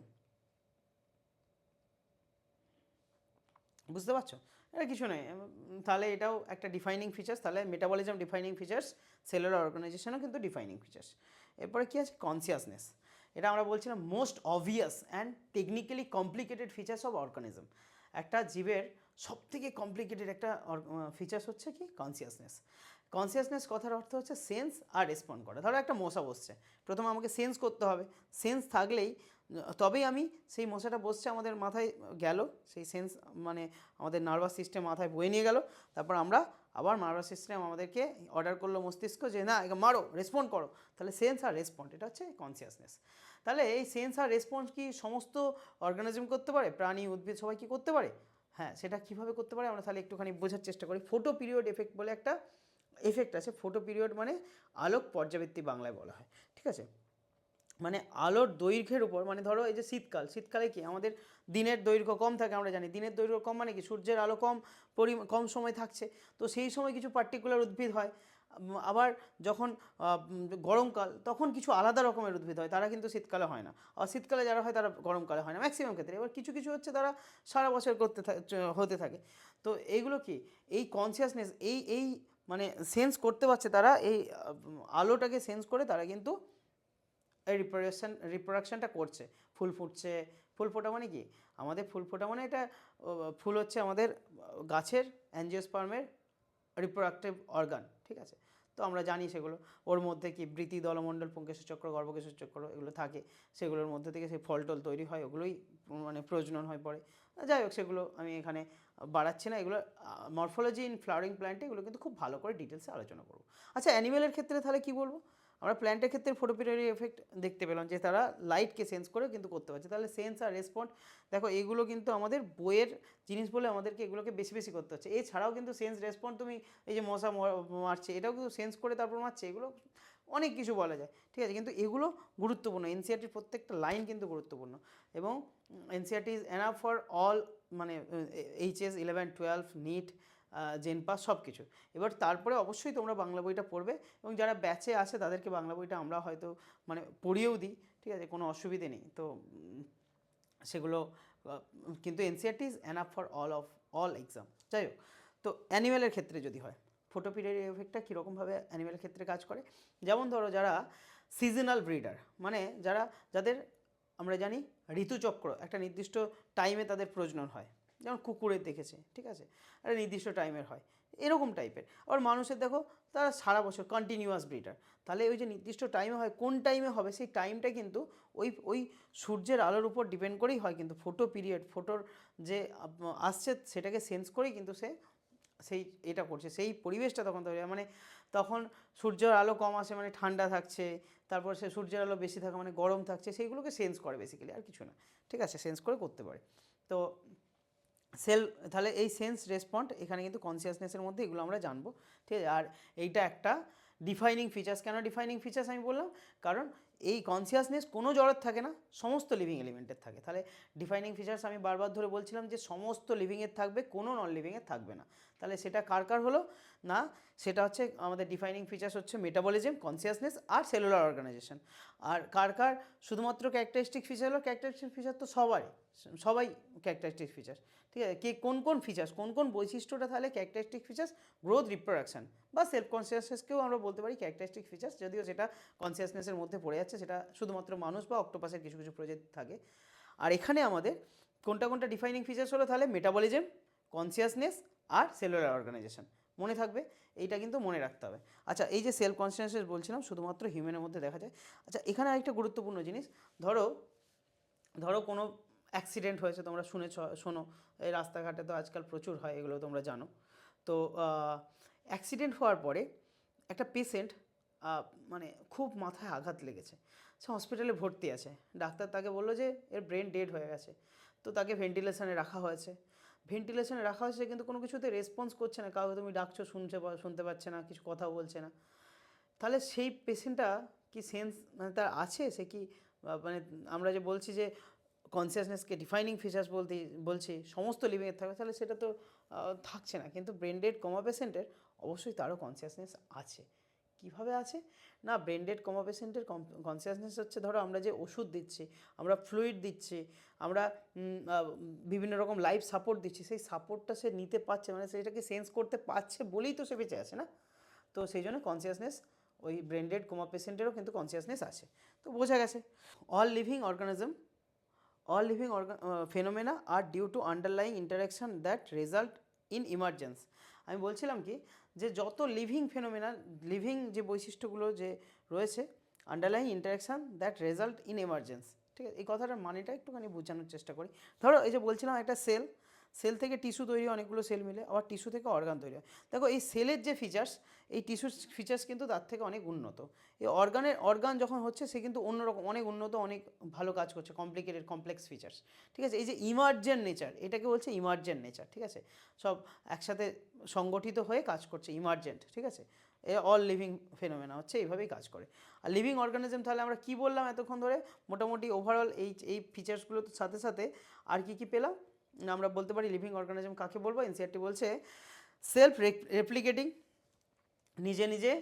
বুঝতে পারছো? এটা কিছু নেই, তাহলে এটাও একটা ডিফাইনিং ফিচার্স, তাহলে মেটাবলিজম ডিফাইনিং ফিচার্স, সেলুলার অর্গানাইজেশনও কিন্তু ডিফাইনিং ফিচার্স। এরপরে কী আছে, কনসিয়াসনেস, এটা আমরা বলছিলাম most obvious and technically complicated features of organism. একটা জীবের সবথেকে কমপ্লিকেটেড একটা ফিচার্স হচ্ছে কি, কনসিয়াসনেস। কনসিয়াসনেস কথার অর্থ হচ্ছে সেন্স আর রেসপন্ড করা। ধরো একটা মশা বসছে, প্রথমে আমাকে সেন্স করতে হবে, সেন্স থাকলেই তবেই আমি সেই মশাটা বসছে আমাদের মাথায় গেল, সেই সেন্স মানে আমাদের নার্ভাস সিস্টেম মাথায় বয়ে নিয়ে গেল, তারপর আমরা আবার নার্ভাস সিস্টেম আমাদেরকে অর্ডার করলো মস্তিষ্ক যে না একে মারো, রেসপন্ড করো, তাহলে সেন্স আর রেসপন্ড, এটা হচ্ছে কনসিয়াসনেস। তাহলে এই সেন্স আর রেসপন্স কি সমস্ত অর্গানিজম করতে পারে, প্রাণী উদ্ভিদ সবাই কি করতে পারে? হ্যাঁ, সেটা কীভাবে করতে পারে আমরা তাহলে একটুখানি বোঝার চেষ্টা করি। ফোটো পিরিয়ড এফেক্ট বলে একটা এফেক্ট আছে, ফোটো পিরিয়ড মানে আলোক পর্যাবৃত্তি বাংলায় বলা হয়, ঠিক আছে, মানে আলোর দৈর্ঘ্যের উপর, মানে ধরো এই যে শীতকালে কি আমাদের দিনের দৈর্ঘ্য কম থাকে, আমরা জানি দিনের দৈর্ঘ্য কম মানে কি সূর্যের আলো কম সময় থাকছে, তো সেই সময় কিছু পার্টিকুলার উদ্ভিদ হয়, আবার যখন গরমকাল তখন কিছু আলাদা রকমের উদ্ভিদ হয়, তারা কিন্তু শীতকালে হয় না, আর শীতকালে যারা হয় তারা গরমকালে হয় না ম্যাক্সিমাম ক্ষেত্রে, এবার কিছু কিছু হচ্ছে তারা সারা বছর হতে থাকে। তো এইগুলো কি, এই কনসিয়াসনেস এই মানে সেন্স করতে পারছে তারা, এই আলোটাকে সেন্স করে তারা কিন্তু এই রিপ্রোডাকশানটা করছে, ফুল ফুটছে, ফুল ফোটা মানে কি, আমাদের ফুল ফোটা মানে এটা ফুল হচ্ছে আমাদের গাছের অ্যাঞ্জিওস্পার্মের রিপ্রোডাক্টিভ অর্গান, ঠিক আছে। তো আমরা জানি সেগুলো, ওর মধ্যে কি বৃতি, দলমণ্ডল, পুংকেশর চক্র, গর্ভকেশর চক্র এগুলো থাকে, সেগুলোর মধ্যে থেকে সেই ফল টল তৈরি হয়, ওগুলোই মানে প্রজনন হয় পরে। যাই হোক, সেগুলো আমি এখানে বাড়াচ্ছি না, এগুলো মরফোলজি ইন ফ্লাওয়ারিং প্ল্যান্টে এগুলো কিন্তু খুব ভালো করে ডিটেলসে আলোচনা করবো। আচ্ছা, অ্যানিমেলের ক্ষেত্রে তাহলে কী বলবো, আমরা প্ল্যান্টের ক্ষেত্রে ফটোপিরিয়ড এফেক্ট দেখতে পেলাম যে তারা লাইটকে সেন্স করে কিন্তু করতে পারছে, তাহলে সেন্স আর রেসপন্ড দেখো এগুলো কিন্তু আমাদের বইয়ের জিনিস বলে আমাদেরকে এগুলোকে বেশি বেশি করতে হচ্ছে। এছাড়াও কিন্তু সেন্স রেসপন্ড, তুমি এই যে মশা মারছে এটাও কিন্তু সেন্স করে তারপর মারছে, এগুলো অনেক কিছু বলা যায়, ঠিক আছে, কিন্তু এগুলো গুরুত্বপূর্ণ, এনসিআরটির প্রত্যেকটা লাইন কিন্তু গুরুত্বপূর্ণ, এবং NCERT is enough for all, মানে এইচএস 11, 12, নিট, জেন পাস সব কিছু। এবার তারপরে অবশ্যই তোমরা বাংলা বইটা পড়বে, এবং যারা ব্যাচে আছে তাদেরকে বাংলা বইটা আমরা হয়তো মানে পড়িয়েও দিই, ঠিক আছে, কোনো অসুবিধে নেই। তো সেগুলো কিন্তু NCERT is enough for all exam. যাই হোক, তো অ্যানিমেলের ক্ষেত্রে যদি হয়, ফোটোপিরিয়ড এফেক্টটা কীরকমভাবে অ্যানিমেলের ক্ষেত্রে কাজ করে, যেমন ধরো যারা সিজনাল ব্রিডার, মানে যাদের আমরা জানি ঋতুচক্র একটা নির্দিষ্ট টাইমে তাদের প্রজনন হয়, যেমন কুকুরের দেখেছে, ঠিক আছে, একটা নির্দিষ্ট টাইমের হয়, এরকম টাইপের। আবার মানুষের দেখো তারা সারা বছর কন্টিনিউয়াস ব্রিডার, তাহলে ওই যে নির্দিষ্ট টাইমে হয়, কোন টাইমে হবে সেই টাইমটা কিন্তু ওই সূর্যের আলোর উপর ডিপেন্ড করেই হয়, কিন্তু ফোটোর যে আসছে সেটাকে সেন্স করেই কিন্তু সেই এটা করছে, সেই পরিবেশটা তখন তৈরি হয়, মানে তখন সূর্যের আলো কম আসে মানে ঠান্ডা থাকছে, তারপর সে সূর্যের আলো বেশি থাকা মানে গরম থাকছে, সেইগুলোকে সেন্স করে বেসিক্যালি, আর কিছু না, ঠিক আছে, সেন্স করে করতে পারে। তো তাহলে এই সেন্স রেসপন্ড এখানে কিন্তু কনসিয়াসনেসের মধ্যে এগুলো আমরা জানবো, ঠিক আছে। আর এইটা একটা ডিফাইনিং ফিচার্স, কেন ডিফাইনিং ফিচার্স আমি বললাম, কারণ এই কনসিয়াসনেস কোনো জড়ের থাকে না, সমস্ত লিভিং এলিমেন্টের থাকে। তাহলে ডিফাইনিং ফিচার্স আমি বারবার ধরে বলছিলাম যে সমস্ত লিভিংয়ের থাকবে, কোনো নন লিভিংয়ের থাকবে না। তাহলে সেটা কার কার হলো না, সেটা হচ্ছে আমাদের ডিফাইনিং ফিচার্স হচ্ছে মেটাবলিজম, কনসিয়াসনেস আর সেলুলার অর্গানাইজেশন। আর কার কার শুধুমাত্র ক্যারেক্টারিস্টিক ফিচার হলো, ক্যারেক্টারিস্টিক ফিচার তো সবাই ক্যারেক্টারিস্টিক ফিচার, ঠিক আছে। কে কোন কোন ফিচার্স, কোন কোন বৈশিষ্ট্যটা তাহলে ক্যারেক্টারিস্টিক ফিচার্স, গ্রোথ, রিপ্রোডাকশন বা সেলফ কনসিয়াসনেসকেও আমরা বলতে পারি ক্যারেক্টারিস্টিক ফিচার্স, যদিও সেটা কনসিয়াসনেসের মধ্যে পড়ে যাচ্ছে, সেটা শুধুমাত্র মানুষ বা অক্টোপাসের কিছু কিছু প্রজাতি থাকে। আর এখানে আমাদের কোনটা কোনটা ডিফাইনিং ফিচার্স হলো তাহলে মেটাবলিজম, কনসিয়াসনেস আর সেলুলার অর্গানাইজেশন। মনে থাকবে, এইটা কিন্তু মনে রাখতে হবে। আচ্ছা, এই যে সেলফ কনসিয়াসনেস বলছিলাম শুধুমাত্র হিউম্যানের মধ্যে দেখা যায়। আচ্ছা, এখানে আরেকটা গুরুত্বপূর্ণ জিনিস, ধরো কোনো অ্যাক্সিডেন্ট হয়েছে, তোমরা শোনো, এই রাস্তাঘাটে তো আজকাল প্রচুর হয়, এগুলো তোমরা জানো। তো অ্যাক্সিডেন্ট হওয়ার পরে একটা পেশেন্ট মানে খুব মাথায় আঘাত লেগেছে, সে হসপিটালে ভর্তি আছে। ডাক্তার তাকে বললো যে এর ব্রেন ডেড হয়ে গেছে, তো তাকে ভেন্টিলেশনে রাখা হয়েছে। কিন্তু কোনো কিছুতে রেসপন্স করছে না, কাউকে তুমি ডাকছো শুনতে পাচ্ছে না, কিছু কথা বলছে না। তাহলে সেই পেশেন্টটা কি সেন্স মানে তার আছে, সে কি মানে আমরা যে বলছি যে কনসিয়াসনেসকে ডিফাইনিং ফিচার্স বলছি সমস্ত লিভিংয়ের থাকবে, তাহলে সেটা তো থাকছে না। কিন্তু ব্রেন ডেড কমা পেশেন্টের অবশ্যই তারও কনসিয়াসনেস আছে। কিভাবে আছে না, ব্রেন ডেড কমা পেশেন্টের কনসিয়াসনেস হচ্ছে, ধরো আমরা যে ওষুধ দিচ্ছি, আমরা ফ্লুইড দিচ্ছি, আমরা বিভিন্ন রকম লাইফ সাপোর্ট দিচ্ছি, সেই সাপোর্টটা সে নিতে পারছে, মানে সেটাকে সেন্স করতে পারছে বলেই তো সে বেঁচে আছে না। তো সেই জন্য কনসিয়াসনেস ওই ব্রেন ডেড কোমা পেশেন্টেরও কিন্তু কনসিয়াসনেস আছে। তো বোঝা গেছে, all living phenomena are due to underlying interaction that result in emergence. আমি বলছিলাম কি, যে যত লিভিং যে বৈশিষ্ট্যগুলো যে রয়েছে, underlying interaction that result in emergence, ঠিক আছে। এই কথাটার মানেটা একটুখানি বোঝানোর চেষ্টা করি। ধরো এই যে বলছিলাম একটা সেল থেকে টিস্যু তৈরি হয়, অনেকগুলো সেল মিলে, আবার টিস্যু থেকে অর্গান তৈরি হয়। দেখো এই সেলের যে ফিচার্স, এই টিস্যুর ফিচার্স কিন্তু তার থেকে অনেক উন্নত। এই অর্গান যখন হচ্ছে, সে কিন্তু অন্যরকম অনেক উন্নত, অনেক ভালো কাজ করছে, কমপ্লেক্স ফিচার্স, ঠিক আছে। এই যে ইমার্জেন্ট নেচার, এটাকে বলছে ইমার্জেন্ট নেচার, ঠিক আছে। সব একসাথে সংগঠিত হয়ে কাজ করছে, ইমার্জেন্ট, ঠিক আছে। অল লিভিং ফেনোমেনা হচ্ছে এইভাবেই কাজ করে। আর লিভিং অর্গানিজম তাহলে আমরা কি বললাম এতক্ষণ ধরে, মোটামুটি ওভারঅল এই ফিচার্সগুলোর সাথে সাথে আর কি কি পেলাম, আমরা বলতে পারি লিভিং অর্গানিজম কাকে বলবো। এনসিআরটি বলছে সেলফ রেপ্লিকেটিং, নিজে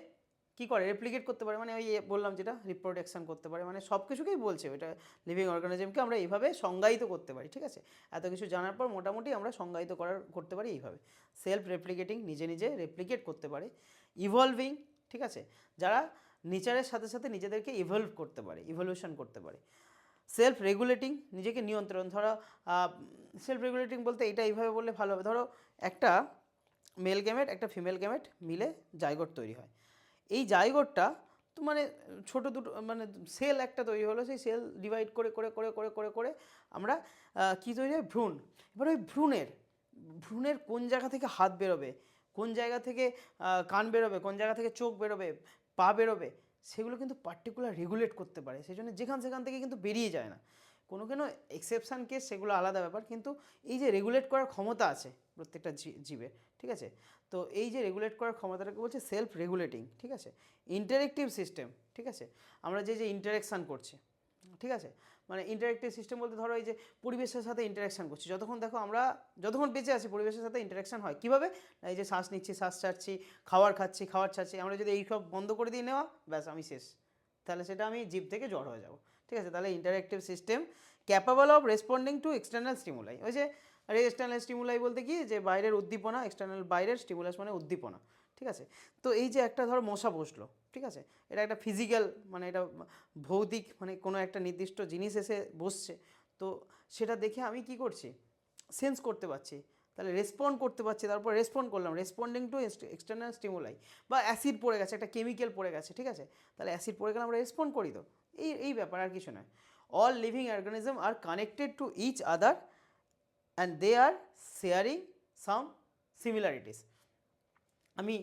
কী করে, রেপ্লিকেট করতে পারে, মানে ওই বললাম যেটা রিপ্রোডাকশান করতে পারে, মানে সব কিছুকেই বলছে ওইটা। লিভিং অর্গানিজমকে আমরা এইভাবে সংজ্ঞায়িত করতে পারি, ঠিক আছে। এত কিছু জানার পর মোটামুটি আমরা সংজ্ঞায়িত করতে পারি এইভাবে, সেলফ রেপ্লিকেটিং, নিজে রেপ্লিকেট করতে পারে। ইভলভিং, ঠিক আছে, যারা নেচারের সাথে সাথে নিজেদেরকে ইভলভ করতে পারে, ইভলিউশন করতে পারে। সেলফ রেগুলেটিং, নিজেকে নিয়ন্ত্রণ, ধরো সেলফ রেগুলেটিং বলতে এটা এইভাবে বললে ভালো হবে। ধরো একটা মেল গ্যামেট একটা ফিমেল গ্যামেট মিলে জাইগোট তৈরি হয়। এই জাইগোটটা তো মানে ছোটো দুটো মানে সেল একটা তৈরি হলো, সেই সেল ডিভাইড করে করে করে করে করে করে আমরা কী তৈরি হয়, ভ্রূণ। এবার ওই ভ্রূণের কোন জায়গা থেকে হাত বেরোবে, কোন জায়গা থেকে কান বেরোবে, কোন জায়গা থেকে চোখ বেরোবে, পা বেরোবে, সেগুলো কিন্তু পার্টিকুলার রেগুলেট করতে পারে। সেই জন্য সেখান থেকে কিন্তু বেরিয়ে যায় না। কোনো এক্সেপশান কেস, সেগুলো আলাদা ব্যাপার, কিন্তু এই যে রেগুলেট করার ক্ষমতা আছে প্রত্যেকটা জীবের, ঠিক আছে। তো এই যে রেগুলেট করার ক্ষমতাটাকে বলছে সেলফ রেগুলেটিং, ঠিক আছে। ইন্টারেক্টিভ সিস্টেম, ঠিক আছে, আমরা যে ইন্টারেকশান করছি, ঠিক আছে, মানে ইন্টারেক্টিভ সিস্টেম বলতে ধরো এই যে পরিবেশের সাথে ইন্টারাকশান করছি, যতক্ষণ বেঁচে আছি পরিবেশের সাথে ইন্টারাকশান হয়। কীভাবে, এই যে শ্বাস নিচ্ছি, শ্বাস ছাড়ছি, খাবার ছাড়ছি, আমরা যদি এইসব বন্ধ করে দিয়ে নেওয়া, ব্যাস আমি শেষ, তাহলে সেটা আমি জীব থেকে জ্বর হয়ে যাব, ঠিক আছে। তাহলে interactive system capable of responding two external stimuli. ওই যে এক্সটার্নাল স্টিমুলাই বলতে কি, যে বাইরের উদ্দীপনা, বাইরের স্টিমুলাস মানে উদ্দীপনা, ঠিক আছে। তো এই যে একটা ধরো মশা বসলো, ঠিক আছে, এটা একটা ফিজিক্যাল, মানে এটা ভৌতিক, মানে কোনো একটা নির্দিষ্ট জিনিস এসে বসছে, তো সেটা দেখে আমি কি করছি, সেন্স করতে পারছি, তাহলে রেসপন্ড করতে পারছি, তারপর রেসপন্ড করলাম, রেসপন্ডিং টু এক্সটার্নাল স্টিমুলাই। বা অ্যাসিড পড়ে গেছে, একটা কেমিক্যাল পড়ে গেছে, ঠিক আছে, তাহলে অ্যাসিড পড়ে গেলে আমরা রেসপন্ড করি। তো এই ব্যাপার, আর কিছু নয়। All living organism are connected to each other and they are sharing some similarities. আমি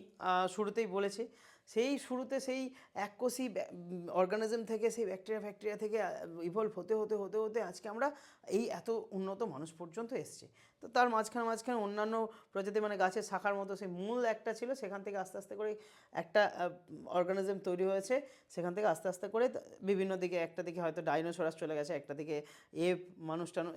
শুরুতেই বলেছি সেই শুরুতে সেই এককোষী অর্গানিজম থেকে, সেই ব্যাকটেরিয়া থেকে ইভলভ হতে হতে হতে হতে আজকে আমরা এই এত উন্নত মানুষ পর্যন্ত এসেছি। তো তার মাঝখানে অন্যান্য প্রজাতি মানে গাছের শাখার মতো সেই মূল একটা ছিল, সেখান থেকে আস্তে আস্তে করে একটা অর্গানিজম তৈরি হয়েছে, সেখান থেকে আস্তে আস্তে করে বিভিন্ন দিকে, একটা দিকে হয়তো ডাইনোসরাস চলে গেছে, একটা দিকে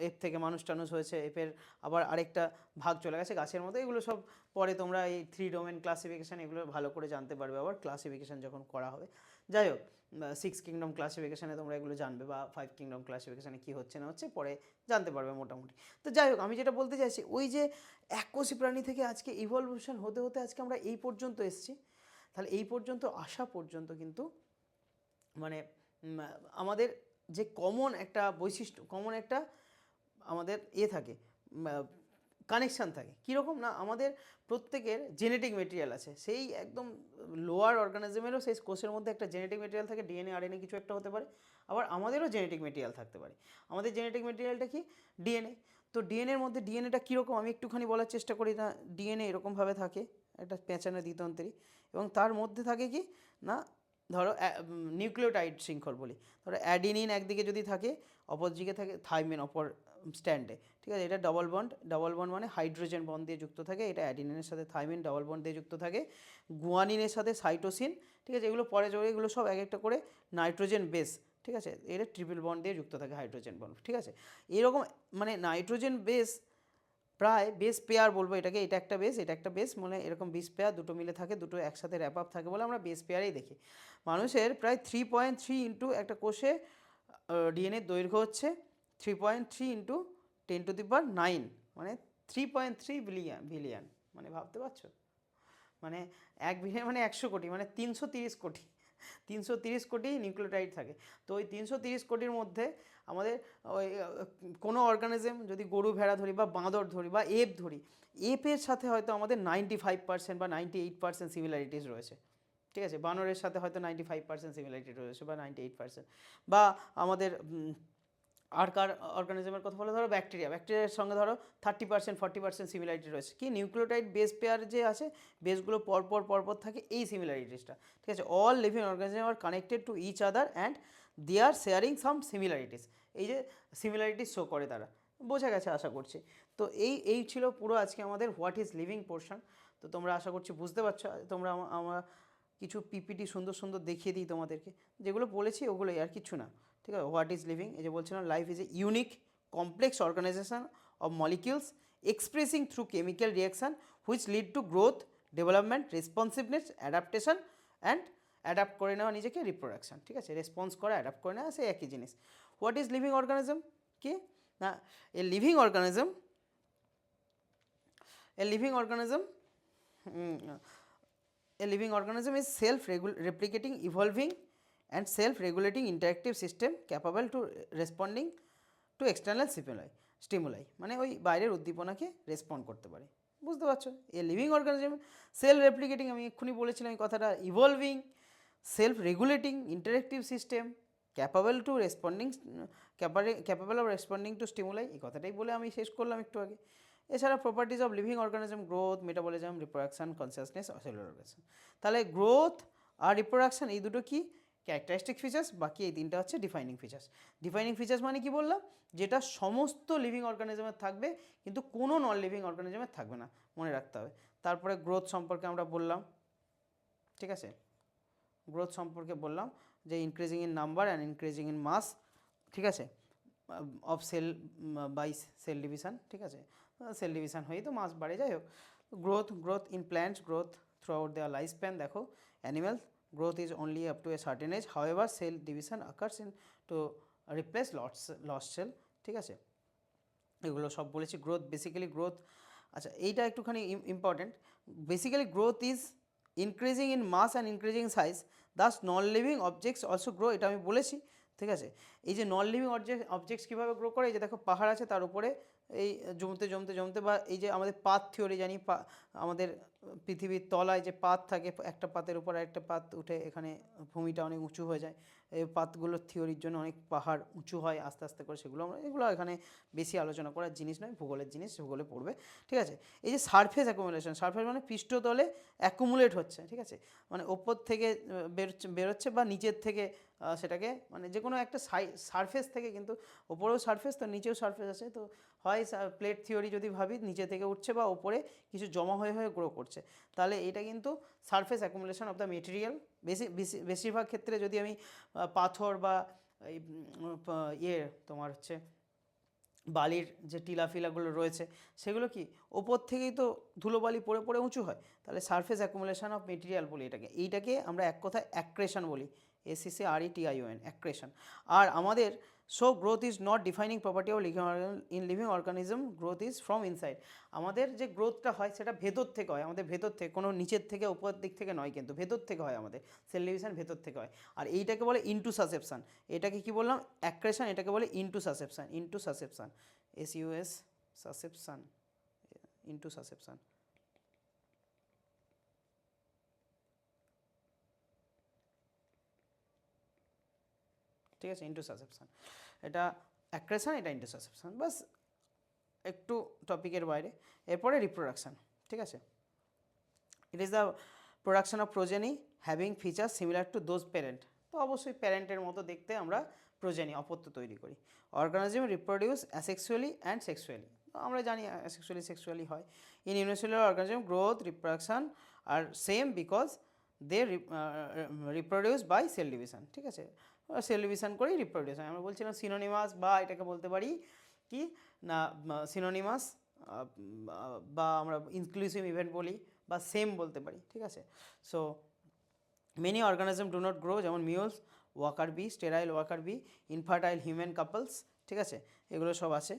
এপ থেকে মানুষ টানুষ হয়েছে, এপের আবার আরেকটা ভাগ চলে গেছে গাছের মতো। এগুলো সব পরে তোমরা এই 3 ডোমেন ক্লাসিফিকেশান এগুলো ভালো করে জানতে পারবে আবার ক্লাসিফিকেশান যখন করা হবে। যাই হোক, 6 কিংডম ক্লাসিফিকেশানে তোমরা এগুলো জানবে, বা 5 কিংডম ক্লাসিফিকেশানে কী হচ্ছে না হচ্ছে পরে জানতে পারবে মোটামুটি। তো যাই হোক, আমি যেটা বলতে চাইছি, ওই যে এককোষী প্রাণী থেকে আজকে ইভলভেশন হতে হতে আজকে আমরা এই পর্যন্ত এসেছি। তাহলে এই পর্যন্ত আসা পর্যন্ত কিন্তু মানে আমাদের যে কমন একটা বৈশিষ্ট্য, কমন একটা আমাদের থাকে, কানেকশান থাকে। কীরকম না, আমাদের প্রত্যেকের জেনেটিক মেটেরিয়াল আছে, সেই একদম লোয়ার অর্গানিজমেরও সেই কোষের মধ্যে একটা জেনেটিক মেটেরিয়াল থাকে, ডিএনএ আরএনএ কিছু একটা হতে পারে, আবার আমাদেরও জেনেটিক মেটেরিয়াল থাকতে পারে। আমাদের জেনেটিক মেটেরিয়ালটা কি? ডিএনএ। তো ডিএনএর মধ্যে ডিএনএটা কীরকম আমি একটুখানি বলার চেষ্টা করি। না, ডিএনএ এরকমভাবে থাকে, একটা পেঁচানো দ্বিতন্ত্রী, এবং তার মধ্যে থাকে কি না, ধরো নিউক্লিওটাইড শৃঙ্খল বলি, ধরো অ্যাডিনিন একদিকে যদি থাকে, অপর দিকে থাকে থাইমিন অপর স্ট্যান্ডে, ঠিক আছে। এটা ডবল বন্ড মানে হাইড্রোজেন বন্ড দিয়ে যুক্ত থাকে, এটা অ্যাডিনিনের সাথে থাইমিন ডবল বন্ড দিয়ে যুক্ত থাকে, গুয়ানিনের সাথে সাইটোসিন, ঠিক আছে। এগুলো পরে চলে, এগুলো সব এক একটা করে নাইট্রোজেন বেস, ঠিক আছে। এটা ট্রিপল বন্ড দিয়ে যুক্ত থাকে, হাইড্রোজেন বন্ড, ঠিক আছে। এরকম মানে নাইট্রোজেন বেস প্রায় বেস পেয়ার বলবো এটাকে, এটা একটা বেস, এটা একটা বেস, মানে এরকম 20 পেয়ার দুটো মিলে থাকে, দুটো একসাথে র্যাপ আপ থাকে বলে আমরা বেস পেয়ারেই দেখি। মানুষের প্রায় 3.3 ইন্টু একটা কোষে ডিএনএর দৈর্ঘ্য হচ্ছে 3.3 ইন্টু 10⁹, মানে 3.3 বিলিয়ন, মানে ভাবতে পারছো, মানে 1 বিলিয়ন মানে 100 কোটি, মানে 330 কোটি নিউক্লিওটাইড থাকে। তো ওই 330 কোটির মধ্যে আমাদের ওই কোনো অর্গানিজম, যদি গরু ভেড়া ধরি বা বাঁদর ধরি বা এপ ধরি, এপের সাথে হয়তো আমাদের 95% বা 98% সিমিলারিটিস রয়েছে, ঠিক আছে। বানরের সাথে হয়তো 95% সিমিলারিটি রয়েছে বা 98%, বা আমাদের আর কার অর্গানিজমের কথা বলে ধরো ব্যাকটেরিয়ার সঙ্গে ধরো 30% 40% সিমিলারিটি রয়েছে। কি নিউক্লিওটাইড বেস পেয়ার যে আছে, বেসগুলো পরপর থাকে, এই সিমিলারিটিসটা, ঠিক আছে। All living organism are connected to each other and they are sharing some similarities, এই যে সিমিলারিটিস শো করে তারা, বোঝা গেছে আশা করছি। তো এই ছিল পুরো আজকে আমাদের হোয়াট ইজ লিভিং পোর্শন। তো তোমরা আশা করছি বুঝতে পারছো। তোমরা আমরা কিছু পিপিটি সুন্দর সুন্দর দেখিয়ে দিই তোমাদেরকে, যেগুলো বলেছি ওগুলোই, আর কিছু না, ঠিক আছে। হোয়াট ইজ লিভিং, এই যে বলছিলাম, life is a unique complex organisation of molecules expressing through chemical reaction which lead to growth, development, responsiveness, adaptation and adapt করে নেওয়া নিজেকে, রিপ্রোডাকশন, ঠিক আছে। রেসপন্স করা, অ্যাডাপ্ট করে নেওয়া, সেই একই জিনিস। হোয়াট ইজ লিভিং অর্গানিজম কি না, a living organism A living organism is self-replicating, evolving and self-regulating interactive system capable to responding to external stimuli, মানে ওই বাইরের উদ্দীপনাকে রেসপন্ড করতে পারে, বুঝতে পারছো। A living organism self replicating, আমি এক্ষুনি বলেছিলাম এই কথাটা, evolving, self regulating interactive system, capable of responding two stimuli, এই কথাটাই বলে আমি শেষ করলাম একটু আগে। এছাড়া properties of living organism, growth, metabolism, reproduction, consciousness, cellular organism. তাহলে গ্রোথ আর রিপ্রোডাকশন এই দুটো কি ক্যারেক্টারিস্টিক ফিচার্স, বাকি এই তিনটা হচ্ছে ডিফাইনিং ফিচার্স। ডিফাইনিং ফিচার্স মানে কি বললাম, যেটা সমস্ত লিভিং অর্গানিজমের থাকবে কিন্তু কোনো নন লিভিং অর্গানিজমের থাকবে না, মনে রাখতে হবে। তারপরে গ্রোথ সম্পর্কে আমরা বললাম, ঠিক আছে। গ্রোথ সম্পর্কে বললাম যে increasing in number and increasing in mass, ঠিক আছে, of cell by cell division, ঠিক আছে। সেল ডিভিশন হয়েই তো মাস বাড়ে, যাই হোক। Growth in plants, growth through out their life span, দেখো animal growth is only up to a certain age, however cell division occurs in to replace lost cell, ঠিক আছে। এগুলো সব বলেছি। গ্রোথ, বেসিক্যালি গ্রোথ, আচ্ছা এইটা একটুখানি important, basically growth is increasing in mass and increasing size, thus non living objects also grow, এটা আমি বলেছি, ঠিক আছে। এই যে নন লিভিং অবজেক্টস কীভাবে গ্রো করে, এই যে দেখো পাহাড় আছে, তার উপরে এই জমতে বা এই যে আমাদের পাথ থিওরি জানি, আমাদের পৃথিবীর তলায় যে পাত থাকে, একটা পাতের উপর একটা পাত উঠে এখানে ভূমিটা অনেক উঁচু হয়ে যায়, এই পাতগুলোর থিওরির জন্য অনেক পাহাড় উঁচু হয় আস্তে আস্তে করে, সেগুলো আমরা এগুলো এখানে বেশি আলোচনা করার জিনিস নয়, ভূগোলের জিনিস, ভূগোলে পড়বে। ঠিক আছে, এই যে সারফেস অ্যাকুমুলেশন, সারফেস মানে পৃষ্ঠতলে অ্যাকুমুলেট হচ্ছে, ঠিক আছে, মানে ওপর থেকে বেরোচ্ছে বা নিচের থেকে সেটাকে, মানে যে কোনো একটা সারফেস থেকে, কিন্তু ওপরেও সারফেস তো নিচেও সারফেস আছে, তো হয় প্লেট থিওরি যদি ভাবি নিচে থেকে উঠছে বা ওপরে কিছু জমা হয়ে হয়ে গ্রো করছে, তাহলে এটা কিন্তু surface accumulation of the material. বেশিরভাগ ক্ষেত্রে যদি আমি পাথর বা এই ইয়ে তোমার হচ্ছে বালির যে টিলাফিলাগুলো রয়েছে সেগুলো কি ওপর থেকেই তো ধুলোবালি পড়ে পড়ে উঁচু হয়, তাহলে সারফেস অ্যাকুমুলেশন অফ মেটেরিয়াল বলি এইটাকে আমরা এক কথায় অ্যাক্রেশন বলি, ACCRETION, অ্যাক্রেশন। আর আমাদের so growth is not defining property of living organism, growth is from inside. আমাদের যে গ্রোথটা হয় সেটা ভেতর থেকে হয়, আমাদের ভেতর থেকে, কোনো নিচের থেকে উপরের দিক থেকে নয়, কিন্তু ভেতর থেকে হয়, আমাদের সেল ডিভিশন ভেতর থেকে হয়। আর এইটাকে বলে ইনটু সাসেপশন, এটাকে কি বললাম অ্যাক্রেশন, এটাকে বলে ইনটু সাসেপশন, ইনটু সাসেপশন, SUS সাসেপশন, ইনটু সাসেপশন। ঠিক আছে, ইনটু সাসেপশন, এটা অ্যাক্রেশন, এটা ইনটু সাসেপশন, বাস একটু টপিকের বাইরে। এরপরে রিপ্রোডাকশান, ঠিক আছে, ইট is the production of progeny having feature similar to those parent. তো অবশ্যই প্যারেন্টের মতো দেখতে আমরা প্রোজেনি অপত্য তৈরি করি। Organism reproduce asexually and sexually, আমরা জানি অ্যাসেক্সুয়ালি সেক্সুয়ালি হয়। In unicellular organism growth reproduction are same because they reproduce by cell division. ঠিক আছে, সেল ডিভিশন করেই রিপ্রোডিউস হয়। আমরা বলছিলাম সিনোনিমাস, বা এটাকে বলতে পারি কি না সিনোনিমাস, বা আমরা ইনক্লুসিভ ইভেন্ট বলি, বা সেম বলতে পারি। ঠিক আছে, so many organism do not grow, যেমন mules, worker bee, sterile worker bee, infertile human couples. ঠিক আছে, এগুলো সব আছে।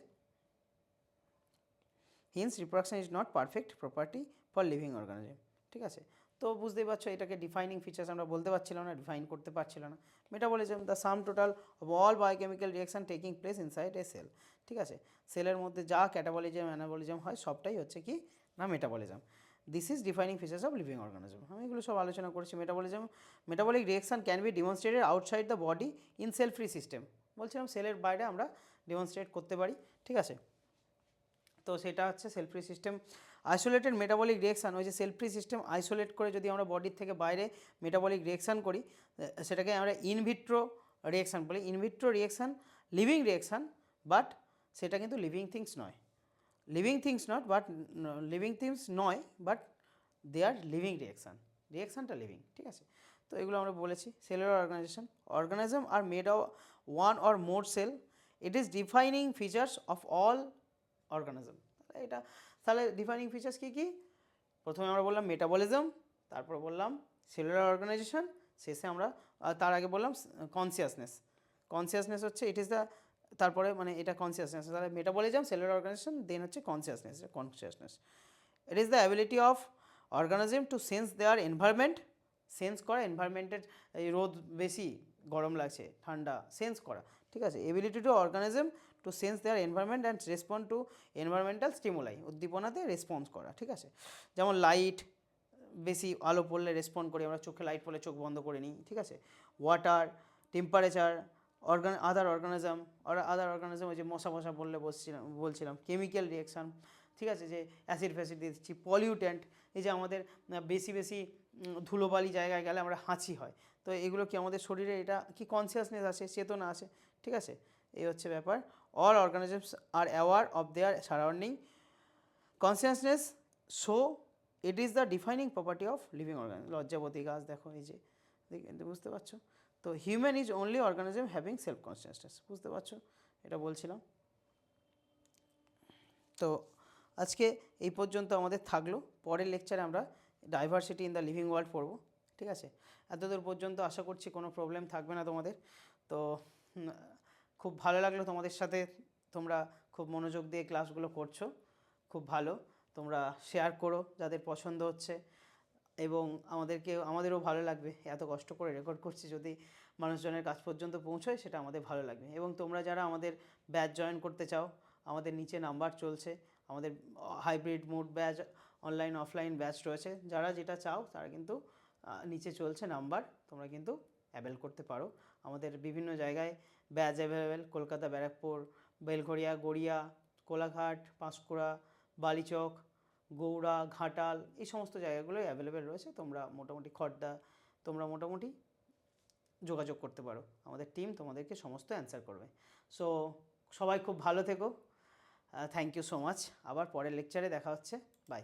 Hence reproduction is not perfect property for living organism. ঠিক আছে, তো বুঝতেই পারছো এটাকে ডিফাইনিং ফিচার্স আমরা বলতে পারছিলাম না, ডিফাইন করতে পারছিলাম না। Metabolism the sum total of all biochemical reaction taking place inside a cell. ঠিক আছে, সেলের মধ্যে যা ক্যাটাবলিজম অ্যানাবলিজম হয় সবটাই হচ্ছে কি না metabolism. This is defining features of living organism. আমি এগুলো সব আলোচনা করেছি। Metabolic reaction can be demonstrated outside the body in cell free system. বলছিলাম সেলের বাইরে আমরা ডিমনস্ট্রেট করতে পারি। ঠিক আছে, তো সেটা হচ্ছে cell free system. Isolated metabolic reaction, ওই যে সেল ফ্রি সিস্টেম আইসোলেট করে যদি আমরা বডির থেকে বাইরে মেটাবলিক রিয়াকশান করি, সেটাকে আমরা ইনভিট্রো রিয়াকশান বলি। In vitro reaction living reaction, but সেটা কিন্তু লিভিং থিংস নয়, লিভিং থিংস নয়, but they are living reaction, রিয়াকশানটা লিভিং। ঠিক আছে, তো এগুলো আমরা বলেছি। Cellular organism are made of one or more cell, it is defining features of all organism. এটা তাহলে ডিফাইনিং ফিচার্স কী কী? প্রথমে আমরা বললাম মেটাবলিজম, তারপর বললাম সেলুলার অর্গানাইজেশন, শেষে আমরা তার আগে বললাম কনসিয়াসনেস হচ্ছে ইট ইজ দ্য, তারপরে মানে এটা কনসিয়াসনেস, তাহলে মেটাবলিজম, সেলুলার অর্গানাইজেশন, দেন হচ্ছে consciousness. It is the ability of organism to sense their environment, sense করা এনভায়রনমেন্টের, এই রোদ বেশি, গরম লাগছে, ঠান্ডা, সেন্স করা। ঠিক আছে, ability to organism to sense their environment and respond to environmental stimuli, উদ্দীপনাতে রেসপন্স করা। ঠিক আছে, যেমন লাইট, বেশি আলো পড়লে রেসপন্ড করি আমরা, চোখে লাইট পড়লে চোখ বন্ধ করে নিই। ঠিক আছে, ওয়াটার, টেম্পারেচার, আদার অর্গানিজম, ওই যে মশা বলছিলাম কেমিক্যাল রিয়াকশান। ঠিক আছে, যে অ্যাসিড ফ্যাসিড দিয়ে দিচ্ছি, পলিউট্যান্ট, এই যে আমাদের বেশি ধুলোবালি জায়গায় গেলে আমরা হাঁচি হয়, তো এগুলো কি আমাদের শরীরে এটা কি কনসিয়াসনেস আছে, চেতনা আছে। ঠিক আছে, এই হচ্ছে ব্যাপার। All organisms are aware of their surrounding, consciousness, so it is the defining property of living organism. লজ্জাবতী গাছ দেখো, এই যে বুঝতে পারছো, তো human is only organism having self consciousness, বুঝতে পারছো, এটা বলছিলাম। তো আজকে এই পর্যন্ত আমাদের থাকলো, পরের লেকচারে আমরা diversity in the living world পড়ব। ঠিক আছে, এতদূর পর্যন্ত আশা করছি কোনো প্রবলেম থাকবে না তোমাদের। তো খুব ভালো লাগলো তোমাদের সাথে, তোমরা খুব মনোযোগ দিয়ে ক্লাসগুলো করছো, খুব ভালো। তোমরা শেয়ার করো যাদের পছন্দ হচ্ছে, এবং আমাদেরও ভালো লাগবে, এত কষ্ট করে রেকর্ড করছি, যদি মানুষজনের কাছ পর্যন্ত পৌঁছয় সেটা আমাদের ভালো লাগবে। এবং তোমরা যারা আমাদের ব্যাচ জয়েন করতে চাও, আমাদের নিচে নাম্বার চলছে, আমাদের hybrid mode batch online offline batch রয়েছে, যারা যেটা চাও তারা কিন্তু নিচে চলছে নাম্বার, তোমরা কিন্তু অ্যাভেল করতে পারো। আমাদের বিভিন্ন জায়গায় ব্যাচ অ্যাভেলেবেল, কলকাতা, ব্যারাকপুর, বেলঘরিয়া, গড়িয়া, কোলাঘাট, পাঁশকুড়া, বালিচক, গৌড়া, ঘাটাল, এই সমস্ত জায়গাগুলোই অ্যাভেলেবেল রয়েছে। তোমরা মোটামুটি খড়দা, তোমরা মোটামুটি যোগাযোগ করতে পারো, আমাদের টিম তোমাদেরকে সমস্ত অ্যান্সার করবে। সো সবাই খুব ভালো থেকো, থ্যাংক ইউ সো মাচ। আবার পরের লেকচারে দেখা হচ্ছে, বাই।